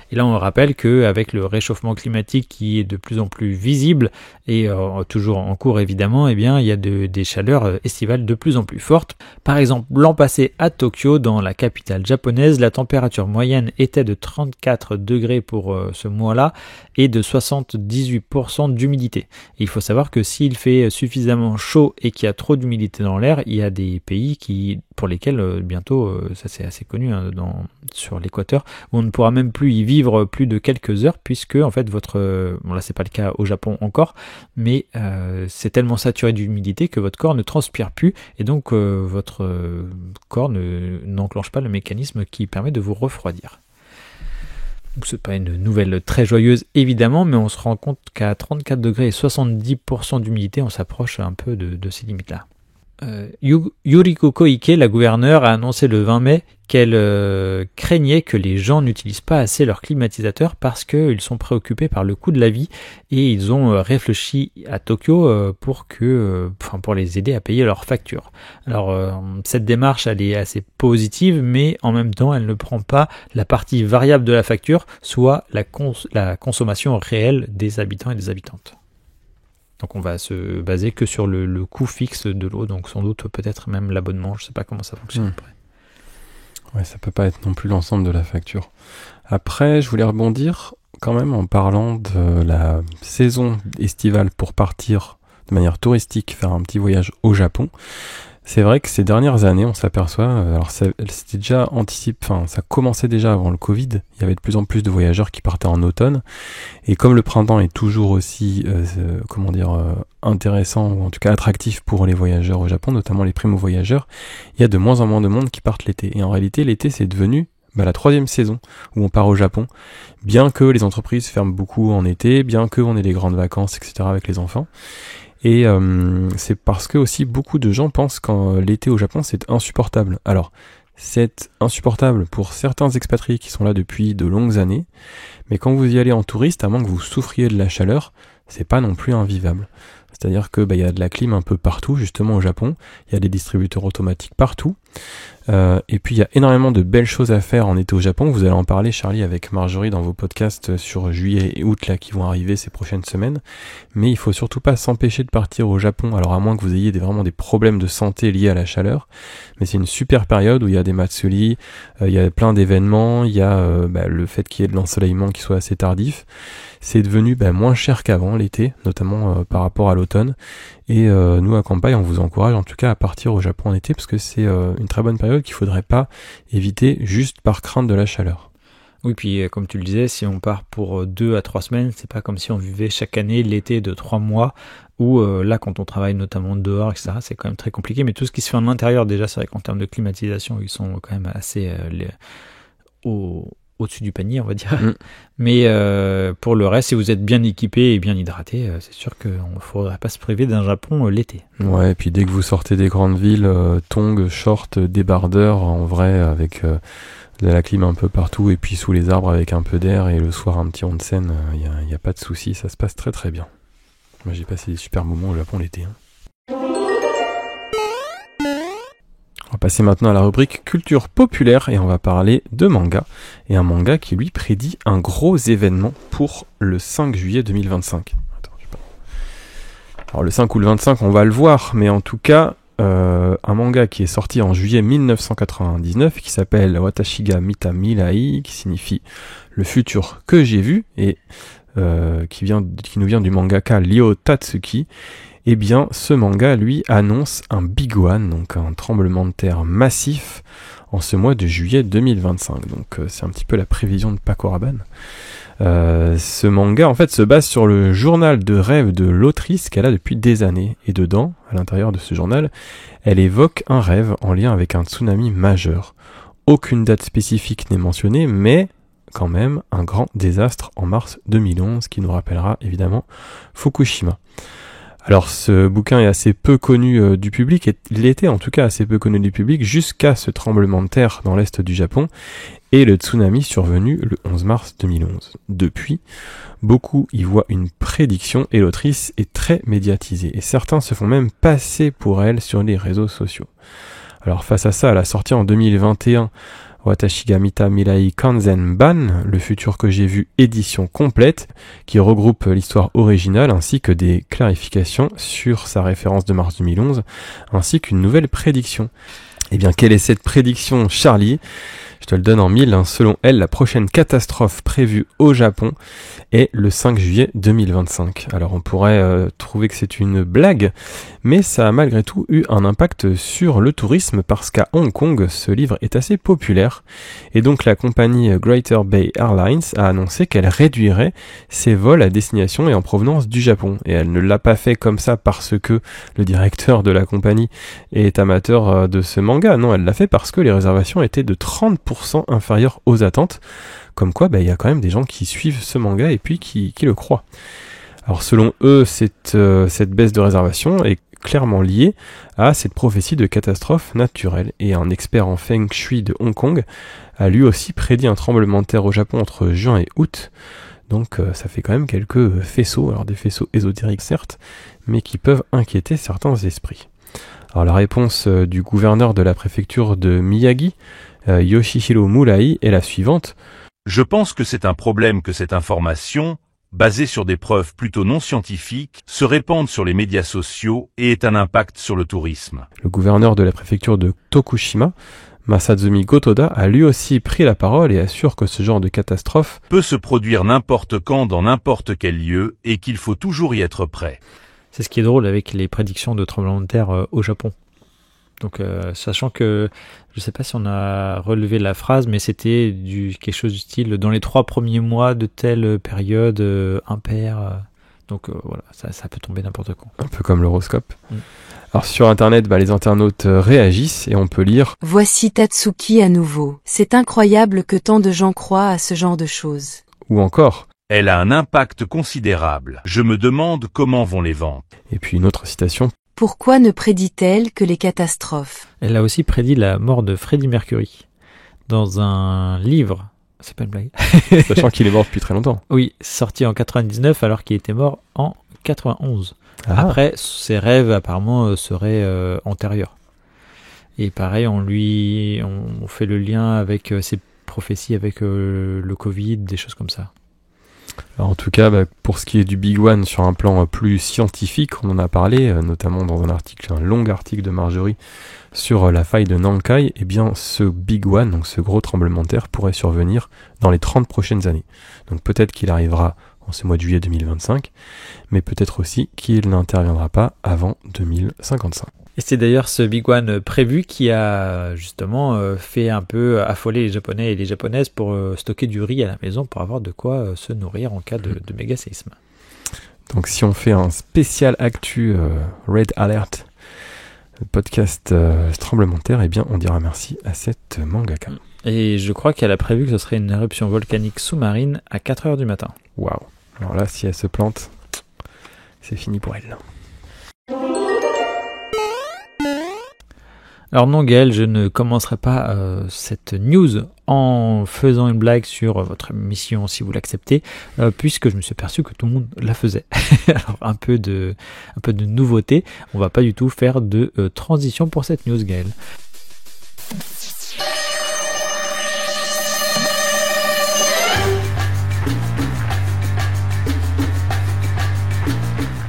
Et là, on rappelle qu'avec le réchauffement climatique qui est de plus en plus visible et toujours en cours évidemment, eh bien, il y a des chaleurs estivales de plus en plus fortes. Par exemple, l'an passé à Tokyo, dans la capitale japonaise, la température moyenne était de 34 degrés pour ce mois-là et de 78% d'humidité. Et il faut savoir que s'il fait suffisamment chaud et qu'il y a trop d'humidité dans l'air, il y a des pays pour lesquels bientôt, ça c'est assez connu sur l'équateur, où on ne pourra même plus y vivre plus de quelques heures puisque en fait bon là c'est pas le cas au Japon encore, mais c'est tellement saturé d'humidité que votre corps ne transpire plus et donc votre corps n'enclenche pas le mécanisme qui permet de vous refroidir. Donc c'est pas une nouvelle très joyeuse évidemment, mais on se rend compte qu'à 34 degrés et 70% d'humidité, on s'approche un peu de ces limites-là. Yuriko Koike, la gouverneure, a annoncé le 20 mai qu'elle craignait que les gens n'utilisent pas assez leur climatiseur parce qu'ils sont préoccupés par le coût de la vie et ils ont réfléchi à Tokyo pour les aider à payer leurs factures. Alors cette démarche elle est assez positive, mais en même temps elle ne prend pas la partie variable de la facture, soit la consommation réelle des habitants et des habitantes. Donc on va se baser que sur le coût fixe de l'eau, donc sans doute peut-être même l'abonnement, je ne sais pas comment ça fonctionne après. Ouais, ça peut pas être non plus l'ensemble de la facture. Après, je voulais rebondir quand même en parlant de la saison estivale pour partir de manière touristique, faire un petit voyage au Japon. C'est vrai que ces dernières années, on s'aperçoit, alors c'était déjà ça commençait déjà avant le Covid, il y avait de plus en plus de voyageurs qui partaient en automne, et comme le printemps est toujours aussi, intéressant, ou en tout cas attractif pour les voyageurs au Japon, notamment les primo-voyageurs, il y a de moins en moins de monde qui partent l'été. Et en réalité, l'été, c'est devenu la troisième saison où on part au Japon, bien que les entreprises ferment beaucoup en été, bien qu'on ait les grandes vacances, etc. avec les enfants. Et c'est parce que aussi beaucoup de gens pensent qu'en l'été au Japon c'est insupportable. Alors c'est insupportable pour certains expatriés qui sont là depuis de longues années, mais quand vous y allez en touriste, à moins que vous souffriez de la chaleur, c'est pas non plus invivable. C'est-à-dire que y a de la clim un peu partout, justement au Japon, il y a des distributeurs automatiques partout, et puis il y a énormément de belles choses à faire en été au Japon. Vous allez en parler, Charlie, avec Marjorie dans vos podcasts sur juillet et août là qui vont arriver ces prochaines semaines. Mais il faut surtout pas s'empêcher de partir au Japon, alors à moins que vous ayez vraiment des problèmes de santé liés à la chaleur. Mais c'est une super période où il y a des matsuri, il y a plein d'événements, il y a le fait qu'il y ait de l'ensoleillement qui soit assez tardif. C'est devenu moins cher qu'avant l'été, notamment par rapport à l'automne. Et nous à Kampai, on vous encourage en tout cas à partir au Japon en été parce que c'est une très bonne période qu'il faudrait pas éviter juste par crainte de la chaleur. Oui, puis comme tu le disais, si on part pour 2 à 3 semaines, c'est pas comme si on vivait chaque année l'été de 3 mois où là quand on travaille notamment dehors, etc., c'est quand même très compliqué. Mais tout ce qui se fait en intérieur, déjà c'est vrai qu'en termes de climatisation, ils sont quand même assez au-dessus du panier, on va dire. Mais pour le reste, si vous êtes bien équipé et bien hydraté, c'est sûr qu'il ne faudrait pas se priver d'un Japon l'été. Ouais, et puis dès que vous sortez des grandes villes, tongs, shorts, débardeurs, en vrai, avec de la clim un peu partout, et puis sous les arbres avec un peu d'air, et le soir un petit onsen, il n'y a pas de souci, ça se passe très très bien. Moi j'ai passé des super moments au Japon l'été. On va passer maintenant à la rubrique culture populaire et on va parler de manga. Et un manga qui lui prédit un gros événement pour le 5 juillet 2025. Alors le 5 ou le 25 on va le voir, mais en tout cas un manga qui est sorti en juillet 1999 qui s'appelle Watashi ga Mita Mirai, qui signifie le futur que j'ai vu, et qui nous vient du mangaka Ryo Tatsuki. Eh bien, ce manga, lui, annonce un big one, donc un tremblement de terre massif, en ce mois de juillet 2025. Donc, c'est un petit peu la prévision de Paco Rabanne. Ce manga, en fait, se base sur le journal de rêve de l'autrice qu'elle a depuis des années. Et dedans, à l'intérieur de ce journal, elle évoque un rêve en lien avec un tsunami majeur. Aucune date spécifique n'est mentionnée, mais quand même un grand désastre en mars 2011 qui nous rappellera évidemment Fukushima. Alors ce bouquin est assez peu connu du public, et il était en tout cas assez peu connu du public jusqu'à ce tremblement de terre dans l'est du Japon et le tsunami survenu le 11 mars 2011. Depuis, beaucoup y voient une prédiction et l'autrice est très médiatisée et certains se font même passer pour elle sur les réseaux sociaux. Alors face à ça, elle a sorti en 2021 Watashi ga Mita Mirai Kanzen Ban, le futur que j'ai vu édition complète, qui regroupe l'histoire originale ainsi que des clarifications sur sa référence de mars 2011, ainsi qu'une nouvelle prédiction. Eh bien, quelle est cette prédiction, Charlie ? Je te le donne en mille. Selon elle, la prochaine catastrophe prévue au Japon est le 5 juillet 2025. Alors on pourrait trouver que c'est une blague, mais ça a malgré tout eu un impact sur le tourisme parce qu'à Hong Kong, ce livre est assez populaire. Et donc la compagnie Greater Bay Airlines a annoncé qu'elle réduirait ses vols à destination et en provenance du Japon. Et elle ne l'a pas fait comme ça parce que le directeur de la compagnie est amateur de ce manga. Non, elle l'a fait parce que les réservations étaient de 30% inférieures aux attentes. Comme quoi, il y a quand même des gens qui suivent ce manga et puis qui le croient. Alors selon eux, cette baisse de réservation est clairement liée à cette prophétie de catastrophe naturelle. Et un expert en Feng Shui de Hong Kong a lui aussi prédit un tremblement de terre au Japon entre juin et août. Donc ça fait quand même quelques faisceaux, alors des faisceaux ésotériques certes, mais qui peuvent inquiéter certains esprits. Alors la réponse du gouverneur de la préfecture de Miyagi, Yoshihiro Murai, est la suivante. Je pense que c'est un problème que cette information, basée sur des preuves plutôt non scientifiques, se répande sur les médias sociaux et ait un impact sur le tourisme. Le gouverneur de la préfecture de Tokushima, Masazumi Gotoda, a lui aussi pris la parole et assure que ce genre de catastrophe peut se produire n'importe quand dans n'importe quel lieu et qu'il faut toujours y être prêt. C'est ce qui est drôle avec les prédictions de tremblements de terre au Japon. Donc, sachant que, je ne sais pas si on a relevé la phrase, mais c'était quelque chose du style, dans les 3 premiers mois de telle période impair. Donc voilà, ça peut tomber n'importe quand. Un peu comme l'horoscope. Alors sur internet, les internautes réagissent et on peut lire « Voici Tatsuki à nouveau. C'est incroyable que tant de gens croient à ce genre de choses. » ou encore « Elle a un impact considérable. Je me demande comment vont les ventes. » Et puis une autre citation. Pourquoi ne prédit-elle que les catastrophes ? Elle a aussi prédit la mort de Freddie Mercury dans un livre. C'est pas une blague. Sachant qu'il est mort depuis très longtemps. Oui, sorti en 99 alors qu'il était mort en 91. Ah. Après, ses rêves apparemment seraient antérieurs. Et pareil, on fait le lien avec ses prophéties avec le Covid, des choses comme ça. Alors en tout cas, pour ce qui est du Big One sur un plan plus scientifique, on en a parlé, notamment dans un long article de Marjorie sur la faille de Nankai. Eh bien, ce Big One, donc ce gros tremblement de terre, pourrait survenir dans les 30 prochaines années. Donc peut-être qu'il arrivera en ce mois de juillet 2025, mais peut-être aussi qu'il n'interviendra pas avant 2055. Et c'est d'ailleurs ce Big One prévu qui a justement fait un peu affoler les Japonais et les Japonaises pour stocker du riz à la maison pour avoir de quoi se nourrir en cas de méga séisme. Donc si on fait un spécial actu Red Alert, podcast tremblement de terre, eh bien on dira merci à cette mangaka. Et je crois qu'elle a prévu que ce serait une éruption volcanique sous-marine à 4h du matin. Waouh. Alors là, si elle se plante, c'est fini pour elle. Alors non Gaël, je ne commencerai pas cette news en faisant une blague sur votre mission si vous l'acceptez, puisque je me suis aperçu que tout le monde la faisait. Alors un peu de nouveauté, on va pas du tout faire de transition pour cette news Gaël.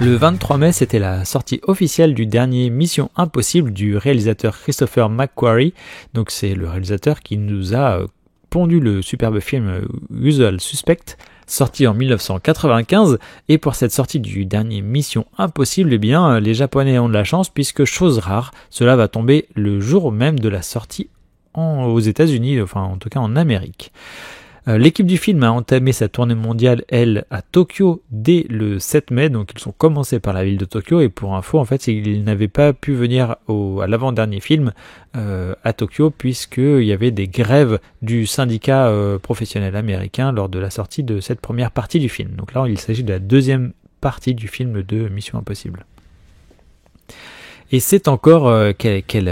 Le 23 mai, c'était la sortie officielle du dernier Mission Impossible du réalisateur Christopher McQuarrie. Donc c'est le réalisateur qui nous a pondu le superbe film Usual Suspect, sorti en 1995. Et pour cette sortie du dernier Mission Impossible, eh bien, les Japonais ont de la chance puisque, chose rare, cela va tomber le jour même de la sortie aux États-Unis, enfin en tout cas en Amérique. L'équipe du film a entamé sa tournée mondiale, elle, à Tokyo dès le 7 mai, donc ils ont commencé par la ville de Tokyo, et pour info, en fait, ils n'avaient pas pu venir à l'avant-dernier film à Tokyo, puisqu'il y avait des grèves du syndicat professionnel américain lors de la sortie de cette première partie du film. Donc là, il s'agit de la deuxième partie du film de Mission Impossible. Et c'est encore quelle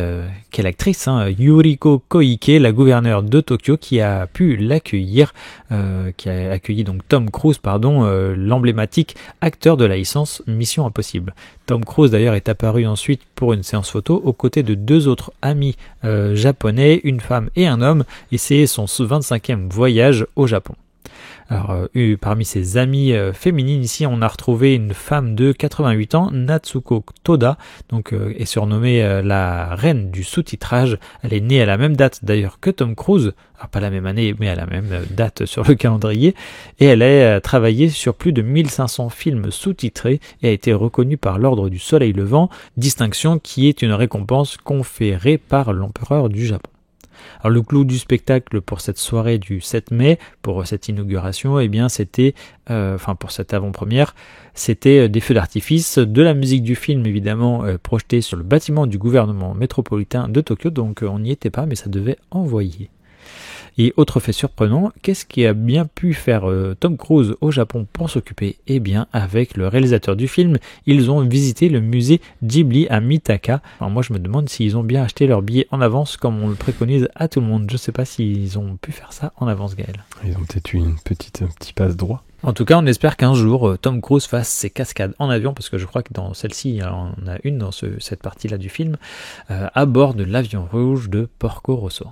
actrice, Yuriko Koike, la gouverneure de Tokyo, qui a pu l'accueillir, qui a accueilli donc Tom Cruise, l'emblématique acteur de la licence Mission Impossible. Tom Cruise d'ailleurs est apparu ensuite pour une séance photo aux côtés de deux autres amis japonais, une femme et un homme, et c'est son 25e voyage au Japon. Alors, parmi ses amies féminines, ici, on a retrouvé une femme de 88 ans, Natsuko Toda, donc est surnommée la reine du sous-titrage. Elle est née à la même date d'ailleurs que Tom Cruise, alors pas la même année, mais à la même date sur le calendrier, et elle a travaillé sur plus de 1500 films sous-titrés et a été reconnue par l'Ordre du Soleil Levant, distinction qui est une récompense conférée par l'empereur du Japon. Alors le clou du spectacle pour cette soirée du 7 mai, pour cette inauguration, eh bien c'était, pour cette avant-première, c'était des feux d'artifice, de la musique du film évidemment projetée sur le bâtiment du gouvernement métropolitain de Tokyo, donc on n'y était pas mais ça devait envoyer. Et autre fait surprenant, qu'est-ce qui a bien pu faire Tom Cruise au Japon pour s'occuper ? Eh bien, avec le réalisateur du film, ils ont visité le musée Ghibli à Mitaka. Alors moi, je me demande s'ils ont bien acheté leur billet en avance, comme on le préconise à tout le monde. Je ne sais pas s'ils ont pu faire ça en avance, Gaël. Ils ont peut-être eu un petit passe droit. En tout cas, on espère qu'un jour, Tom Cruise fasse ses cascades en avion, parce que je crois que dans celle-ci, il y en a une dans cette partie-là du film, à bord de l'avion rouge de Porco Rosso.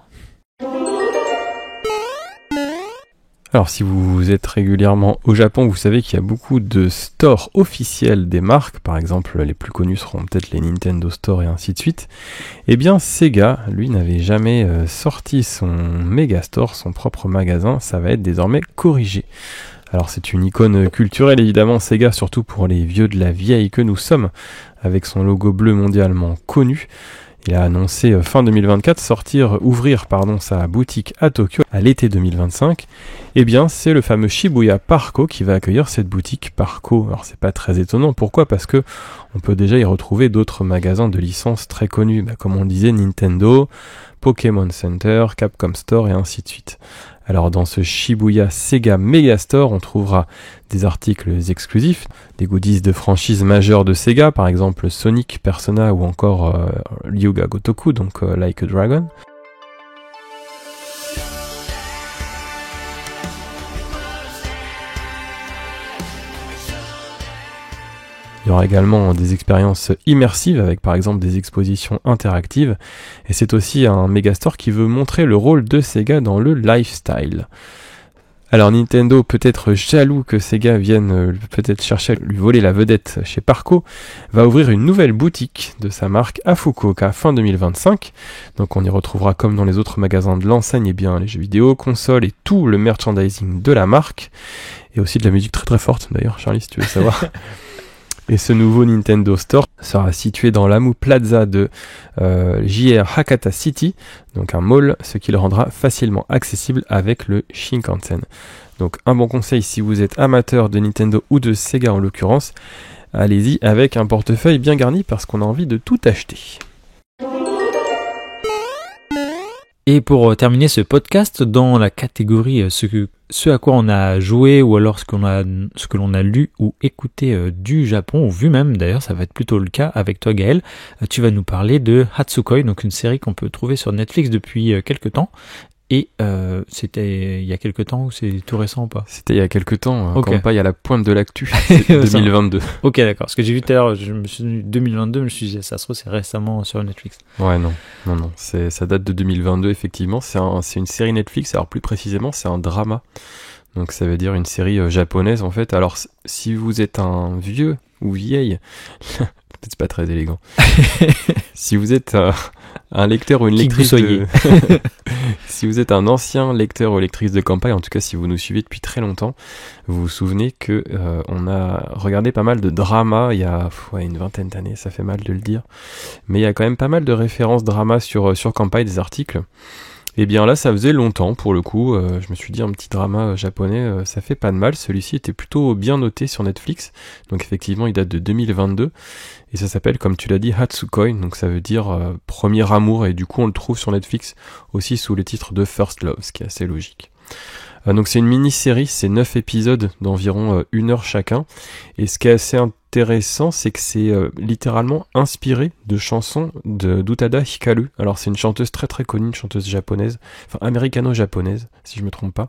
Alors si vous êtes régulièrement au Japon, vous savez qu'il y a beaucoup de stores officiels des marques, par exemple les plus connus seront peut-être les Nintendo Store et ainsi de suite. Eh bien Sega, lui, n'avait jamais sorti son Megastore, son propre magasin, ça va être désormais corrigé. Alors c'est une icône culturelle évidemment Sega, surtout pour les vieux de la vieille que nous sommes, avec son logo bleu mondialement connu. Il a annoncé fin 2024 ouvrir sa boutique à Tokyo à l'été 2025. Eh bien, c'est le fameux Shibuya Parco qui va accueillir cette boutique Parco. Alors, c'est pas très étonnant. Pourquoi ? Parce que on peut déjà y retrouver d'autres magasins de licences très connus, comme on le disait, Nintendo, Pokémon Center, Capcom Store et ainsi de suite. Alors dans ce Shibuya Sega Megastore, on trouvera des articles exclusifs, des goodies de franchises majeures de Sega, par exemple Sonic, Persona ou encore Ryuga Gotoku, donc Like a Dragon. Il y aura également des expériences immersives avec par exemple des expositions interactives. Et c'est aussi un Megastore qui veut montrer le rôle de Sega dans le lifestyle. Alors Nintendo, peut-être jaloux que Sega vienne peut-être chercher à lui voler la vedette chez Parco, va ouvrir une nouvelle boutique de sa marque à Fukuoka fin 2025. Donc on y retrouvera comme dans les autres magasins de l'enseigne, les jeux vidéo, consoles et tout le merchandising de la marque. Et aussi de la musique très très forte d'ailleurs, Charlie, si tu veux savoir. Et ce nouveau Nintendo Store sera situé dans l'Amu Plaza de JR Hakata City, donc un mall, ce qui le rendra facilement accessible avec le Shinkansen. Donc un bon conseil si vous êtes amateur de Nintendo ou de Sega en l'occurrence, allez-y avec un portefeuille bien garni parce qu'on a envie de tout acheter. Et pour terminer ce podcast, dans la catégorie ce à quoi on a joué ou alors ce que l'on a lu ou écouté du Japon, ou vu même d'ailleurs, ça va être plutôt le cas avec toi Gaël, tu vas nous parler de Hatsukoi, donc une série qu'on peut trouver sur Netflix depuis quelques temps. Et c'était il y a quelques temps ou c'est tout récent ou pas ? C'était il y a quelques temps, okay. Quand pas il y a la pointe de l'actu, c'est 2022. Ok, d'accord, parce que j'ai vu tout à l'heure, 2022, je me suis dit, ça se trouve c'est récemment sur Netflix. Ouais, non, ça date de 2022 effectivement, c'est une série Netflix, alors plus précisément c'est un drama, donc ça veut dire une série japonaise en fait. Alors si vous êtes un vieux ou vieille. Peut-être c'est pas très élégant. Si vous êtes un lecteur ou une lectrice si vous êtes un ancien lecteur ou lectrice de campagne, en tout cas si vous nous suivez depuis très longtemps, vous vous souvenez que on a regardé pas mal de dramas il y a une vingtaine d'années, ça fait mal de le dire, mais il y a quand même pas mal de références dramas sur campagne, des articles. Et bien là, ça faisait longtemps pour le coup, je me suis dit un petit drama japonais, ça fait pas de mal. Celui-ci était plutôt bien noté sur Netflix, donc effectivement il date de 2022, et ça s'appelle, comme tu l'as dit, Hatsukoi, donc ça veut dire premier amour, et du coup on le trouve sur Netflix aussi sous le titre de First Love, ce qui est assez logique. Donc c'est une mini-série, c'est 9 épisodes d'environ 1 heure chacun, et ce qui est assez intéressant, c'est que c'est littéralement inspiré de chansons d'Utada Hikaru. Alors c'est une chanteuse très très connue, une chanteuse japonaise, enfin américano-japonaise, si je me trompe pas,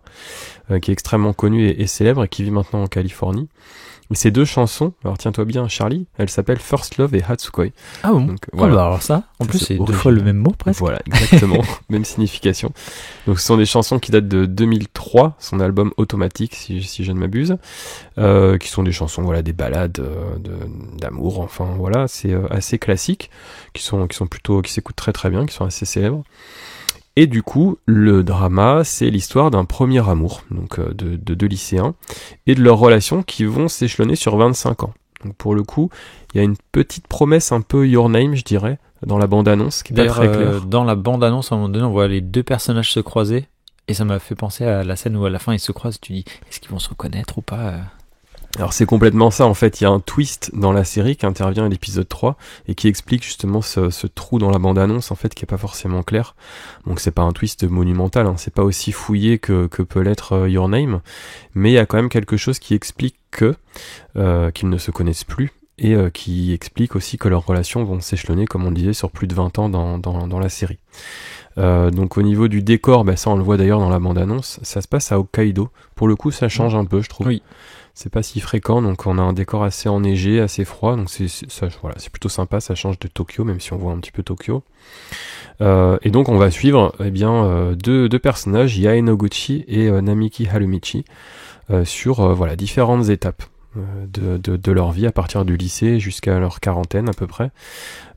qui est extrêmement connue et célèbre, et qui vit maintenant en Californie. Et ces 2 chansons, alors tiens-toi bien Charlie, elles s'appellent First Love et Hatsukoi. Ah bon? Donc, voilà. Alors ça, en plus c'est 2 original. fois le même mot presque. Voilà, exactement, même signification. Donc ce sont des chansons qui datent de 2003, son album Automatique, si je ne m'abuse, qui sont des chansons, voilà, des ballades d'amour, enfin voilà, c'est assez classique, qui s'écoutent très très bien, qui sont assez célèbres. Et du coup, le drama, c'est l'histoire d'un premier amour, donc de 2 lycéens, et de leurs relations qui vont s'échelonner sur 25 ans. Donc pour le coup, il y a une petite promesse un peu Your Name, je dirais, dans la bande-annonce, qui est pas très claire. Dans la bande-annonce, à un moment donné, on voit les 2 personnages se croiser, et ça m'a fait penser à la scène où à la fin ils se croisent, tu dis, est-ce qu'ils vont se reconnaître ou pas? Alors c'est complètement ça, en fait, il y a un twist dans la série qui intervient à l'épisode 3 et qui explique justement ce trou dans la bande-annonce, en fait, qui est pas forcément clair. Donc c'est pas un twist monumental, hein, c'est pas aussi fouillé que peut l'être Your Name, mais il y a quand même quelque chose qui explique qu'ils ne se connaissent plus, et qui explique aussi que leurs relations vont s'échelonner, comme on le disait, sur plus de 20 ans dans la série. Donc au niveau du décor, ça on le voit d'ailleurs dans la bande-annonce, ça se passe à Hokkaido. Pour le coup ça change un peu, je trouve. Oui. C'est pas si fréquent, donc on a un décor assez enneigé, assez froid, donc c'est plutôt sympa, ça change de Tokyo, même si on voit un petit peu Tokyo. Et donc on va suivre deux personnages, Yae Noguchi et Namiki Harumichi, sur différentes étapes de leur vie à partir du lycée jusqu'à leur quarantaine à peu près.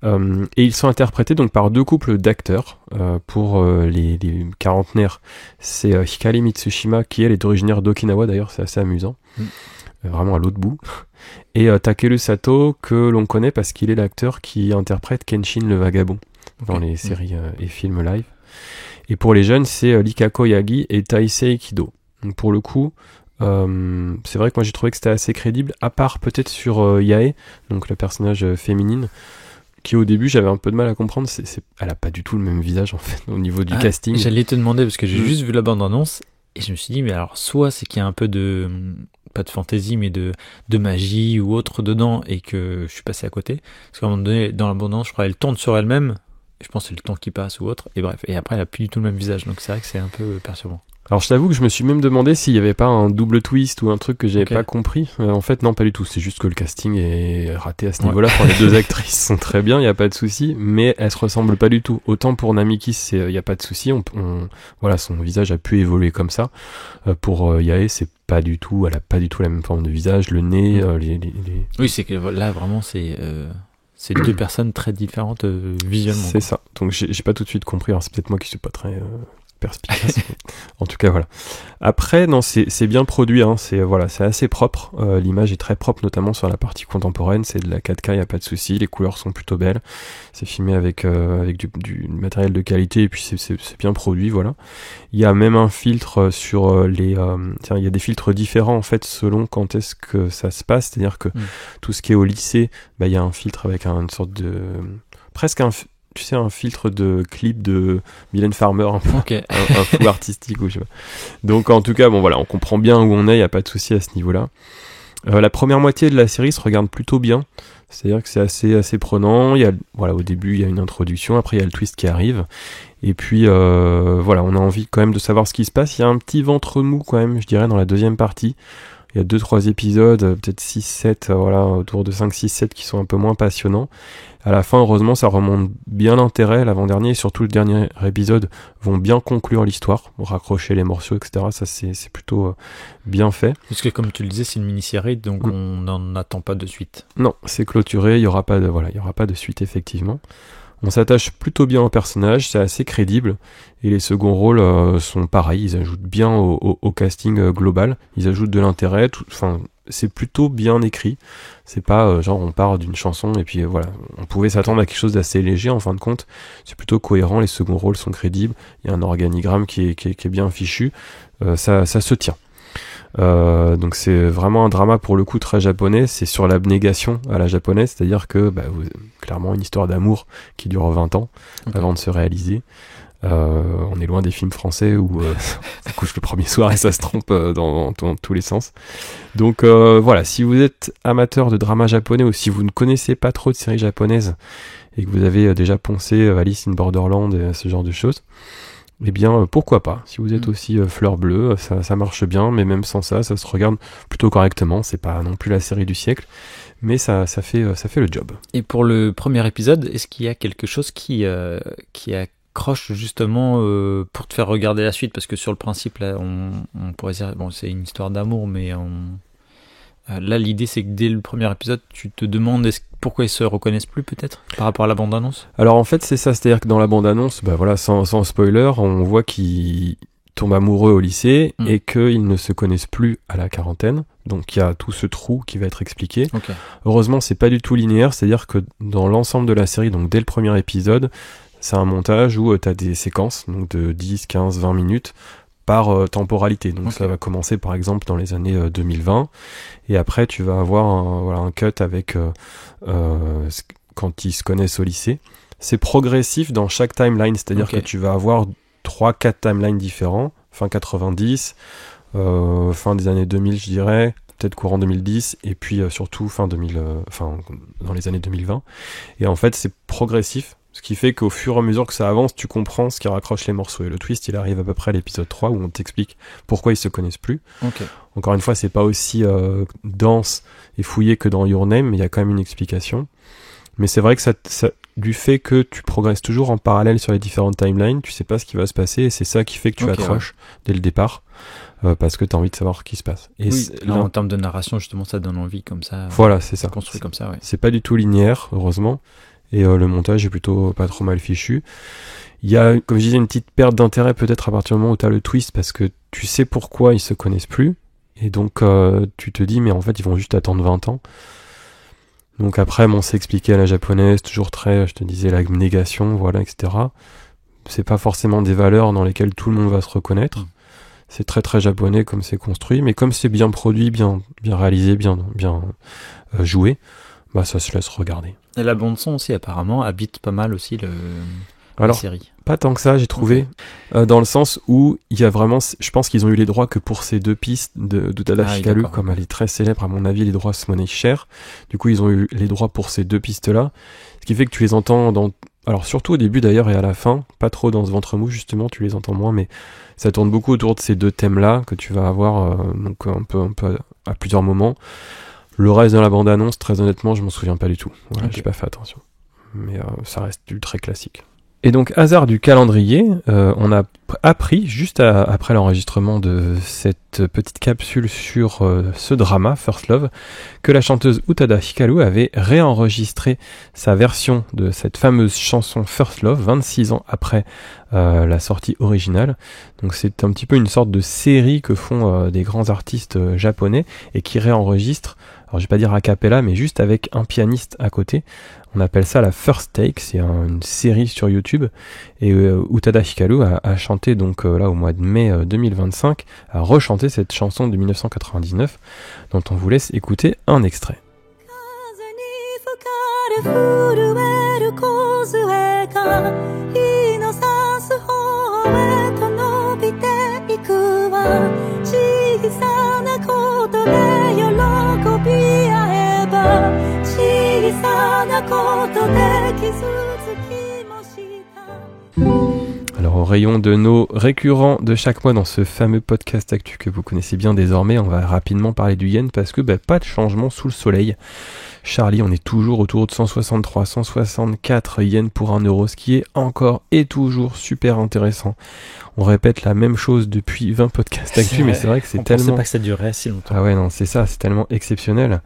Et ils sont interprétés donc par 2 couples d'acteurs. Pour les quarantenaires, c'est Hikari Mitsushima, qui elle est originaire d'Okinawa, d'ailleurs c'est assez amusant, vraiment à l'autre bout, et Takeru Sato, que l'on connaît parce qu'il est l'acteur qui interprète Kenshin le Vagabond dans les séries et films live. Et pour les jeunes, c'est Likako Yagi et Taisei Kido. Donc pour le coup, c'est vrai que moi j'ai trouvé que c'était assez crédible, à part peut-être sur Yae, donc le personnage féminine, qui au début j'avais un peu de mal à comprendre. Elle a pas du tout le même visage en fait au niveau du casting. J'allais te demander parce que j'ai juste vu la bande-annonce et je me suis dit mais alors soit c'est qu'il y a un peu de pas de fantaisie mais de magie ou autre dedans et que je suis passé à côté, parce qu'à un moment donné dans la bande-annonce je crois elle tourne sur elle-même, je pense que c'est le temps qui passe ou autre, et bref, et après elle a plus du tout le même visage, donc c'est vrai que c'est un peu perturbant. Alors je t'avoue que je me suis même demandé s'il n'y avait pas un double twist ou un truc que j'avais pas compris. En fait non, pas du tout, c'est juste que le casting est raté à ce niveau-là. Enfin, les 2 actrices sont très bien, il n'y a pas de souci, mais elles se ressemblent pas du tout. Autant pour Namiki, il n'y a pas de souci, son visage a pu évoluer comme ça. Pour Yae, c'est pas du tout, elle a pas du tout la même forme de visage, le nez, Oui, c'est que là vraiment c'est 2 personnes très différentes visuellement. C'est ça, donc j'ai pas tout de suite compris, alors c'est peut-être moi qui suis pas très perspicace. En tout cas voilà. Après non, c'est bien produit, hein. C'est assez propre, l'image est très propre, notamment sur la partie contemporaine, c'est de la 4K, y a pas de souci, les couleurs sont plutôt belles, c'est filmé avec du matériel de qualité, et puis c'est bien produit, voilà. Il y a même un filtre sur il y a des filtres différents en fait selon quand est-ce que ça se passe, c'est-à-dire que tout ce qui est au lycée, il y a un filtre avec une sorte de presque un filtre de clip de Mylène Farmer, un flou artistique ou je sais pas. Donc en tout cas on comprend bien où on est, il y a pas de souci à ce niveau-là. La première moitié de la série se regarde plutôt bien, c'est-à-dire que c'est assez prenant. Il y a au début il y a une introduction, après il y a le twist qui arrive, et puis on a envie quand même de savoir ce qui se passe. Il y a un petit ventre mou quand même, je dirais, dans la deuxième partie. Il Il y a 2-3 épisodes, peut-être 6-7, voilà, autour de 5-6-7 qui sont un peu moins passionnants. À la fin, heureusement, ça remonte bien l'intérêt. L'avant-dernier et surtout le dernier épisode vont bien conclure l'histoire, raccrocher les morceaux, etc. Ça, c'est plutôt bien fait. Parce que comme tu le disais, c'est une mini-série, donc on n'en attend pas de suite. Non, c'est clôturé, il y aura pas de suite, effectivement. On s'attache plutôt bien au personnage, c'est assez crédible, et les seconds rôles sont pareils, ils ajoutent bien au casting global, ils ajoutent de l'intérêt, c'est plutôt bien écrit, c'est pas genre on part d'une chanson et puis voilà, on pouvait s'attendre à quelque chose d'assez léger en fin de compte, c'est plutôt cohérent, les seconds rôles sont crédibles, il y a un organigramme qui est bien fichu, ça se tient. Donc c'est vraiment un drama pour le coup très japonais, c'est sur l'abnégation à la japonaise, c'est-à-dire que clairement une histoire d'amour qui dure 20 ans avant de se réaliser. On est loin des films français où ça couche le premier soir et ça se trompe dans tous les sens. Donc voilà, si vous êtes amateur de drama japonais ou si vous ne connaissez pas trop de séries japonaises et que vous avez déjà poncé Alice in Borderland et ce genre de choses, eh bien pourquoi pas. Si vous êtes aussi fleur bleue, ça marche bien, mais même sans ça se regarde plutôt correctement. C'est pas non plus la série du siècle, mais ça fait le job. Et pour le premier épisode, est-ce qu'il y a quelque chose qui accroche justement pour te faire regarder la suite? Parce que sur le principe, là, on pourrait dire bon, c'est une histoire d'amour, mais là l'idée c'est que dès le premier épisode, tu te demandes pourquoi ils se reconnaissent plus peut-être par rapport à la bande-annonce. Alors en fait c'est ça, c'est-à-dire que dans la bande-annonce, voilà, sans spoiler, on voit qu'ils tombent amoureux au lycée et qu'ils ne se connaissent plus à la quarantaine. Donc il y a tout ce trou qui va être expliqué. Okay. Heureusement c'est pas du tout linéaire, c'est-à-dire que dans l'ensemble de la série, donc dès le premier épisode, c'est un montage où tu as des séquences donc de 10, 15, 20 minutes par temporalité. Donc ça va commencer par exemple dans les années 2020 et après tu vas avoir un cut avec quand ils se connaissent au lycée. C'est progressif dans chaque timeline, c'est-à-dire que tu vas avoir 3-4 timelines différents, fin 90, fin des années 2000 je dirais, peut-être courant 2010 et puis surtout dans les années 2020. Et en fait c'est progressif. Ce qui fait qu'au fur et à mesure que ça avance, tu comprends ce qui raccroche les morceaux. Et le twist, il arrive à peu près à l'épisode 3 où on t'explique pourquoi ils se connaissent plus. Encore une fois, c'est pas aussi dense et fouillé que dans Your Name, mais il y a quand même une explication. Mais c'est vrai que ça, du fait que tu progresses toujours en parallèle sur les différentes timelines, tu sais pas ce qui va se passer et c'est ça qui fait que tu accroches dès le départ. Parce que tu as envie de savoir ce qui se passe. Et là, en termes de narration, justement, ça donne envie comme ça. Voilà, c'est ça. Construit comme ça, ouais. C'est pas du tout linéaire, heureusement. Et le montage est plutôt pas trop mal fichu. Il y a, comme je disais, une petite perte d'intérêt peut-être à partir du moment où tu as le twist parce que tu sais pourquoi ils se connaissent plus. Et donc tu te dis mais en fait ils vont juste attendre 20 ans. Donc après c'est expliqué à la japonaise, toujours très, je te disais, la négation, voilà, etc. C'est pas forcément des valeurs dans lesquelles tout le monde va se reconnaître. C'est très très japonais comme c'est construit, mais comme c'est bien produit, bien réalisé, bien joué, ça se laisse regarder. Et la bande son aussi apparemment habite pas mal aussi la série. Pas tant que ça j'ai trouvé, dans le sens où il y a vraiment, je pense qu'ils ont eu les droits que pour ces deux pistes d'Utada Hikaru, comme elle est très célèbre, à mon avis les droits se monnaient cher, du coup ils ont eu les droits pour ces deux pistes là, ce qui fait que tu les entends alors surtout au début d'ailleurs et à la fin, pas trop dans ce ventre mou justement, tu les entends moins, mais ça tourne beaucoup autour de ces deux thèmes là que tu vas avoir donc un peu à plusieurs moments. Le reste de la bande-annonce, très honnêtement, je m'en souviens pas du tout. Voilà, j'ai pas fait attention. Mais ça reste du très classique. Et donc, hasard du calendrier, on a appris, juste après l'enregistrement de cette petite capsule sur ce drama, First Love, que la chanteuse Utada Hikaru avait réenregistré sa version de cette fameuse chanson First Love 26 ans après la sortie originale. Donc c'est un petit peu une sorte de série que font des grands artistes japonais et qui réenregistrent, alors je vais pas dire a cappella, mais juste avec un pianiste à côté. On appelle ça la First Take, c'est une série sur YouTube. Et Utada Hikaru a chanté donc là au mois de mai 2025, a rechanté cette chanson de 1999 dont on vous laisse écouter un extrait. Alors rayon de nos récurrents de chaque mois dans ce fameux podcast actu que vous connaissez bien désormais, on va rapidement parler du yen parce que pas de changement sous le soleil. Charlie, on est toujours autour de 163, 164 yens pour 1 euro, ce qui est encore et toujours super intéressant. On répète la même chose depuis 20 podcasts actu, mais c'est vrai que c'est tellement... On pensait pas que ça durerait si longtemps. Ah ouais, non, c'est ça, c'est tellement exceptionnel.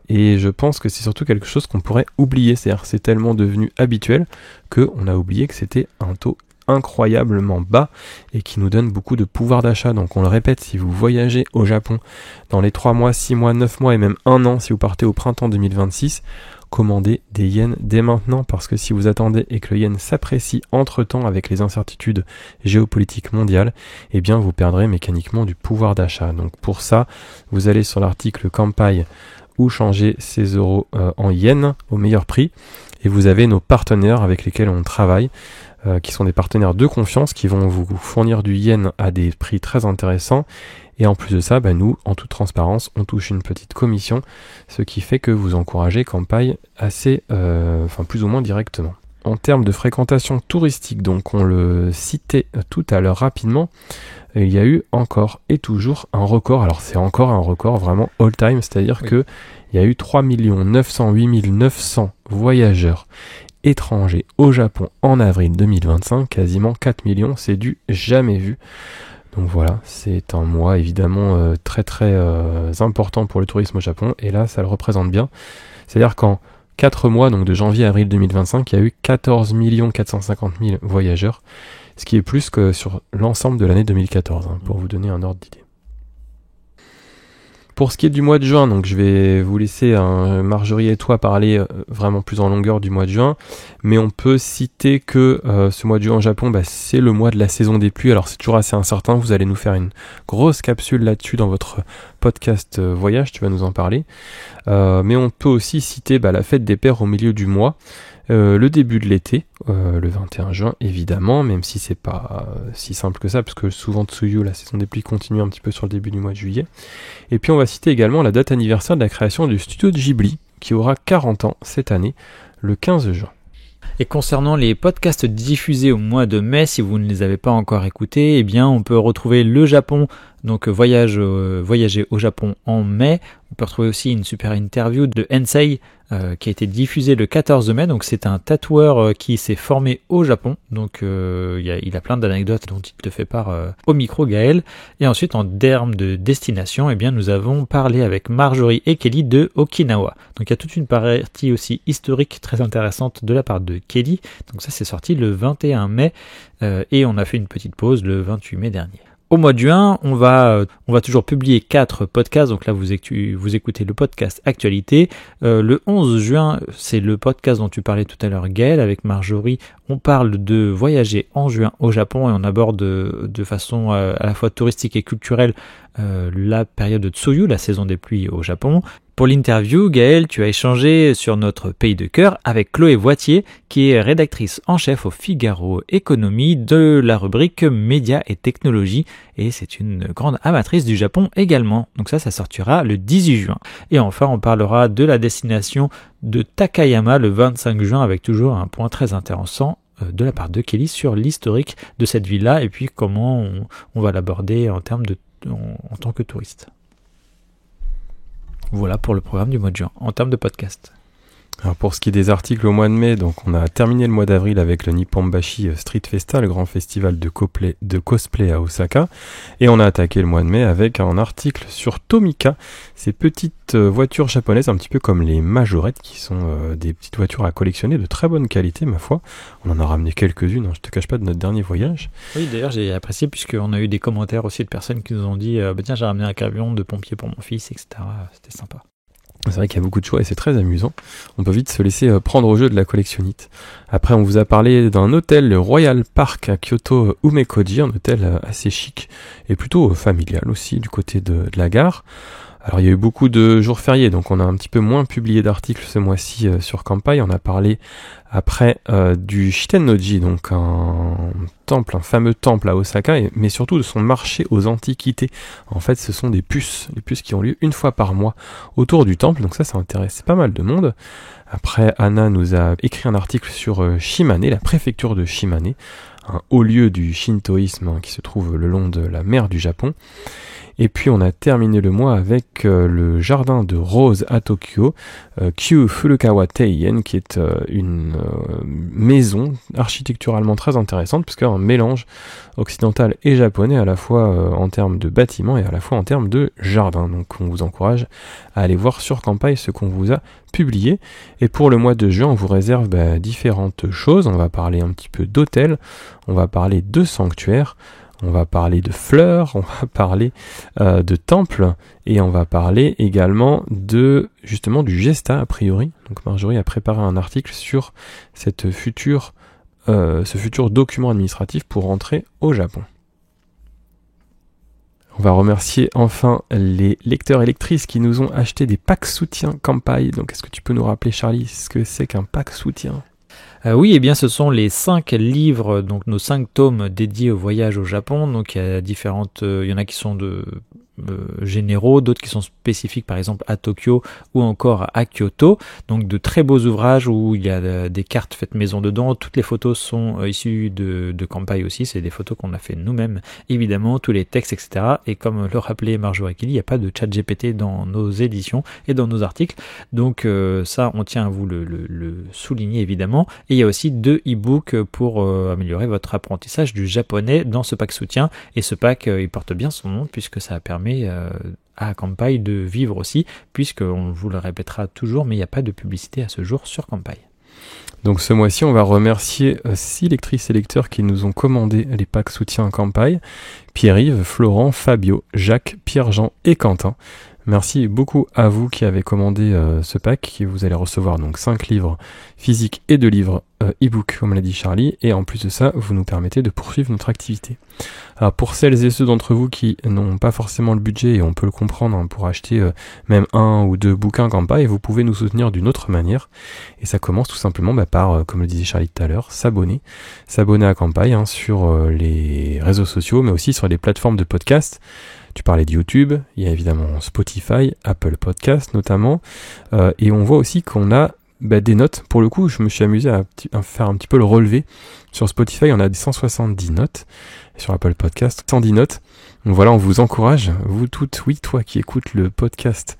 Et je pense que c'est surtout quelque chose qu'on pourrait oublier, c'est-à-dire c'est tellement devenu habituel qu'on a oublié que c'était un taux incroyablement bas et qui nous donne beaucoup de pouvoir d'achat. Donc on le répète, si vous voyagez au Japon dans les 3 mois, 6 mois, 9 mois et même 1 an, si vous partez au printemps 2026, commandez des yens dès maintenant, parce que si vous attendez et que le yen s'apprécie entre-temps avec les incertitudes géopolitiques mondiales, eh bien vous perdrez mécaniquement du pouvoir d'achat. Donc pour ça, vous allez sur l'article Kanpai ou changer ces euros en yens au meilleur prix, et vous avez nos partenaires avec lesquels on travaille, qui sont des partenaires de confiance qui vont vous fournir du yen à des prix très intéressants. Et en plus de ça, nous, en toute transparence, on touche une petite commission, ce qui fait que vous encouragez Kanpai assez, plus ou moins directement. En termes de fréquentation touristique, donc on le citait tout à l'heure rapidement, il y a eu encore et toujours un record. Alors c'est encore un record vraiment all time, c'est-à-dire que il y a eu 3 908 900 voyageurs étrangers au Japon en avril 2025, quasiment 4 millions, c'est du jamais vu. Donc voilà, c'est un mois évidemment très très important pour le tourisme au Japon, et là ça le représente bien. C'est-à-dire qu'en 4 mois, donc de janvier à avril 2025, il y a eu 14 450 000 voyageurs, ce qui est plus que sur l'ensemble de l'année 2014, pour vous donner un ordre d'idée. Pour ce qui est du mois de juin, donc je vais vous laisser Marjorie et toi parler vraiment plus en longueur du mois de juin, mais on peut citer que ce mois de juin au Japon, c'est le mois de la saison des pluies. Alors c'est toujours assez incertain, vous allez nous faire une grosse capsule là-dessus dans votre podcast voyage, tu vas nous en parler. Mais on peut aussi citer la fête des pères au milieu du mois, le début de l'été, le 21 juin évidemment, même si c'est pas si simple que ça, parce que souvent Tsuyu, la saison des pluies, continue un petit peu sur le début du mois de juillet. Et puis on va citer également la date anniversaire de la création du studio de Ghibli, qui aura 40 ans cette année, le 15 juin. Et concernant les podcasts diffusés au mois de mai, si vous ne les avez pas encore écoutés, eh bien on peut retrouver le Japon, donc voyager au Japon en mai. On peut retrouver aussi une super interview de Hensei qui a été diffusée le 14 mai. Donc c'est un tatoueur qui s'est formé au Japon. Donc il a plein d'anecdotes dont il te fait part au micro, Gaël. Et ensuite, en termes de destination, eh bien nous avons parlé avec Marjorie et Kelly de Okinawa. Donc il y a toute une partie aussi historique très intéressante de la part de Kelly. Donc ça, c'est sorti le 21 mai et on a fait une petite pause le 28 mai dernier. Au mois de juin, on va toujours publier 4 podcasts. Donc là, vous écoutez le podcast Actualité. Le 11 juin, c'est le podcast dont tu parlais tout à l'heure, Gaël, avec Marjorie. On parle de voyager en juin au Japon et on aborde de façon à la fois touristique et culturelle la période de Tsuyu, la saison des pluies au Japon. Pour l'interview, Gaël, tu as échangé sur notre pays de cœur avec Chloé Voitier, qui est rédactrice en chef au Figaro Économie de la rubrique Médias et Technologies, et c'est une grande amatrice du Japon également. Donc ça sortira le 18 juin. Et enfin, on parlera de la destination de Takayama le 25 juin, avec toujours un point très intéressant de la part de Kelly sur l'historique de cette ville-là, et puis comment on va l'aborder en tant que touriste. Voilà pour le programme du mois de juin, en termes de podcast. Alors pour ce qui est des articles au mois de mai, donc on a terminé le mois d'avril avec le Nipponbashi Street Festa, le grand festival de cosplay à Osaka, et on a attaqué le mois de mai avec un article sur Tomica, ces petites voitures japonaises un petit peu comme les majorettes, qui sont des petites voitures à collectionner de très bonne qualité, ma foi. On en a ramené quelques-unes, je te cache pas, de notre dernier voyage. Oui, d'ailleurs j'ai apprécié, puisqu'on a eu des commentaires aussi de personnes qui nous ont dit tiens, j'ai ramené un camion de pompier pour mon fils, etc. C'était sympa. C'est vrai qu'il y a beaucoup de choix et c'est très amusant. On peut vite se laisser prendre au jeu de la collectionnite. Après, on vous a parlé d'un hôtel, le Royal Park à Kyoto Umekoji, un hôtel assez chic et plutôt familial aussi du côté de la gare. Alors il y a eu beaucoup de jours fériés, donc on a un petit peu moins publié d'articles ce mois-ci sur Kanpai. On a parlé après du Shitennoji, donc un fameux temple à Osaka, mais surtout de son marché aux antiquités. En fait, ce sont des puces qui ont lieu une fois par mois autour du temple, donc ça intéresse pas mal de monde. Après, Anna nous a écrit un article sur Shimane, la préfecture de Shimane, un haut lieu du shintoïsme qui se trouve le long de la mer du Japon. Et puis on a terminé le mois avec le jardin de roses à Tokyo, Kyu Furukawa Teien, qui est une maison architecturalement très intéressante, puisqu'il y a un mélange occidental et japonais, à la fois en termes de bâtiments et à la fois en termes de jardin. Donc on vous encourage à aller voir sur Kanpai ce qu'on vous a publié. Et pour le mois de juin, on vous réserve différentes choses. On va parler un petit peu d'hôtels, on va parler de sanctuaires, on va parler de fleurs, on va parler de temples, et on va parler également de justement du gesta a priori. Donc Marjorie a préparé un article sur ce futur document administratif pour rentrer au Japon. On va remercier enfin les lecteurs et lectrices qui nous ont acheté des packs soutien Kanpai. Donc est-ce que tu peux nous rappeler, Charlie, ce que c'est qu'un pack soutien ? Oui, eh bien ce sont les 5 livres, donc nos 5 tomes dédiés au voyage au Japon. Donc il y a il y en a qui sont généraux, d'autres qui sont spécifiques par exemple à Tokyo ou encore à Kyoto. Donc de très beaux ouvrages où il y a des cartes faites maison dedans. Toutes les photos sont issues de Kanpai aussi, c'est des photos qu'on a fait nous-mêmes évidemment, tous les textes, etc. Et comme le rappelait Marjorie Kelly, il n'y a pas de chat GPT dans nos éditions et dans nos articles. Donc ça, on tient à vous le souligner évidemment. Et il y a aussi 2 e-books pour améliorer votre apprentissage du japonais dans ce pack soutien. Et ce pack, il porte bien son nom puisque ça permet à Kanpai de vivre aussi, puisqu'on vous le répétera toujours, mais il n'y a pas de publicité à ce jour sur Kanpai. Donc ce mois-ci, on va remercier 6 lectrices et lecteurs qui nous ont commandé les packs soutien Kanpai: Pierre-Yves, Florent, Fabio, Jacques, Pierre-Jean et Quentin. Merci beaucoup à vous qui avez commandé ce pack, et vous allez recevoir donc 5 livres physiques et 2 livres e-book, comme l'a dit Charlie, et en plus de ça, vous nous permettez de poursuivre notre activité. Alors pour celles et ceux d'entre vous qui n'ont pas forcément le budget, et on peut le comprendre, pour acheter même 1 ou 2 bouquins Kanpai, vous pouvez nous soutenir d'une autre manière, et ça commence tout simplement par, comme le disait Charlie tout à l'heure, s'abonner à Kanpai sur les réseaux sociaux, mais aussi sur les plateformes de podcast. Tu parlais de YouTube, il y a évidemment Spotify, Apple Podcast notamment, et on voit aussi qu'on a des notes. Pour le coup, je me suis amusé à faire un petit peu le relevé. Sur Spotify, on a des 170 notes, et sur Apple Podcast, 110 notes. Donc voilà, on vous encourage, vous toutes, oui, toi qui écoutes le podcast,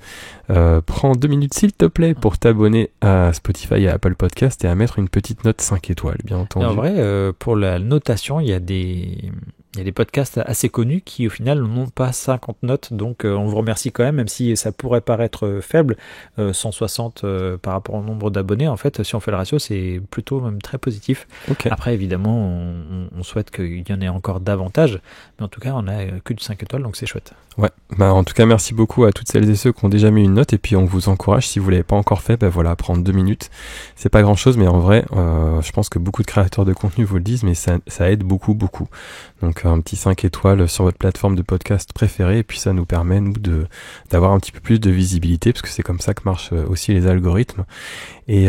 prends 2 minutes s'il te plaît pour t'abonner à Spotify et à Apple Podcast et à mettre une petite note 5 étoiles, bien entendu. Et en vrai, pour la notation, il y a des podcasts assez connus qui au final n'ont pas 50 notes, donc on vous remercie quand même si ça pourrait paraître faible, 160 par rapport au nombre d'abonnés. En fait, si on fait le ratio, c'est plutôt même très positif. Okay. Après, évidemment, on souhaite qu'il y en ait encore davantage, mais en tout cas, on a que de 5 étoiles, donc c'est chouette. Ouais, en tout cas, merci beaucoup à toutes celles et ceux qui ont déjà mis une note, et puis on vous encourage, si vous l'avez pas encore fait, voilà, prendre 2 minutes. C'est pas grand chose, mais en vrai, je pense que beaucoup de créateurs de contenu vous le disent, mais ça aide beaucoup. Donc un petit 5 étoiles sur votre plateforme de podcast préférée, et puis ça nous permet, nous, d'avoir un petit peu plus de visibilité, parce que c'est comme ça que marchent aussi les algorithmes, et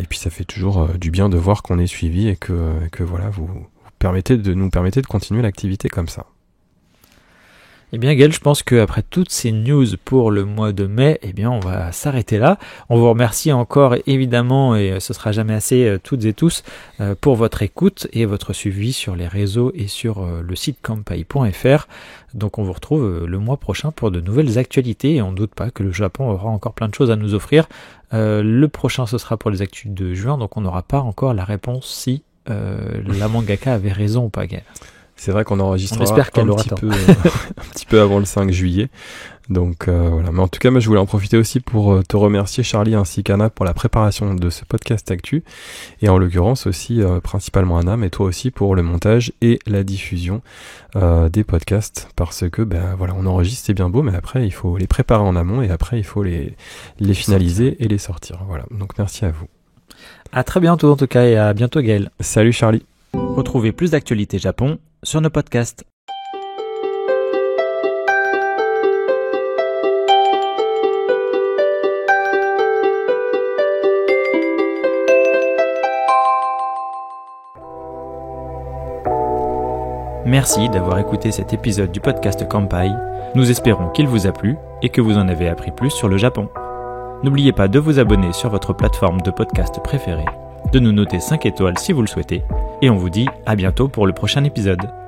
puis ça fait toujours du bien de voir qu'on est suivi, et que voilà, vous nous permettez de continuer l'activité comme ça. Eh bien Gaël, je pense qu'après toutes ces news pour le mois de mai, eh bien on va s'arrêter là. On vous remercie encore évidemment, et ce sera jamais assez, toutes et tous, pour votre écoute et votre suivi sur les réseaux et sur le site kanpai.fr. Donc on vous retrouve le mois prochain pour de nouvelles actualités, et on ne doute pas que le Japon aura encore plein de choses à nous offrir. Le prochain, ce sera pour les actus de juin, donc on n'aura pas encore la réponse si la mangaka avait raison ou pas, Gaël. C'est vrai qu'on enregistrera un petit peu avant le 5 juillet. Donc voilà. Mais en tout cas, moi je voulais en profiter aussi pour te remercier, Charlie, ainsi qu'Anna, pour la préparation de ce podcast Actu. Et en l'occurrence aussi, principalement Anna, mais toi aussi pour le montage et la diffusion des podcasts. Parce que, voilà, on enregistre, c'est bien beau, mais après il faut les préparer en amont, et après il faut les finaliser et les sortir. Voilà. Donc merci à vous. À très bientôt en tout cas, et à bientôt Gaël. Salut Charlie. Retrouvez plus d'actualités Japon sur nos podcasts. Merci d'avoir écouté cet épisode du podcast Kanpai. Nous espérons qu'il vous a plu et que vous en avez appris plus sur le Japon. N'oubliez pas de vous abonner sur votre plateforme de podcast préférée, de nous noter 5 étoiles si vous le souhaitez, et on vous dit à bientôt pour le prochain épisode.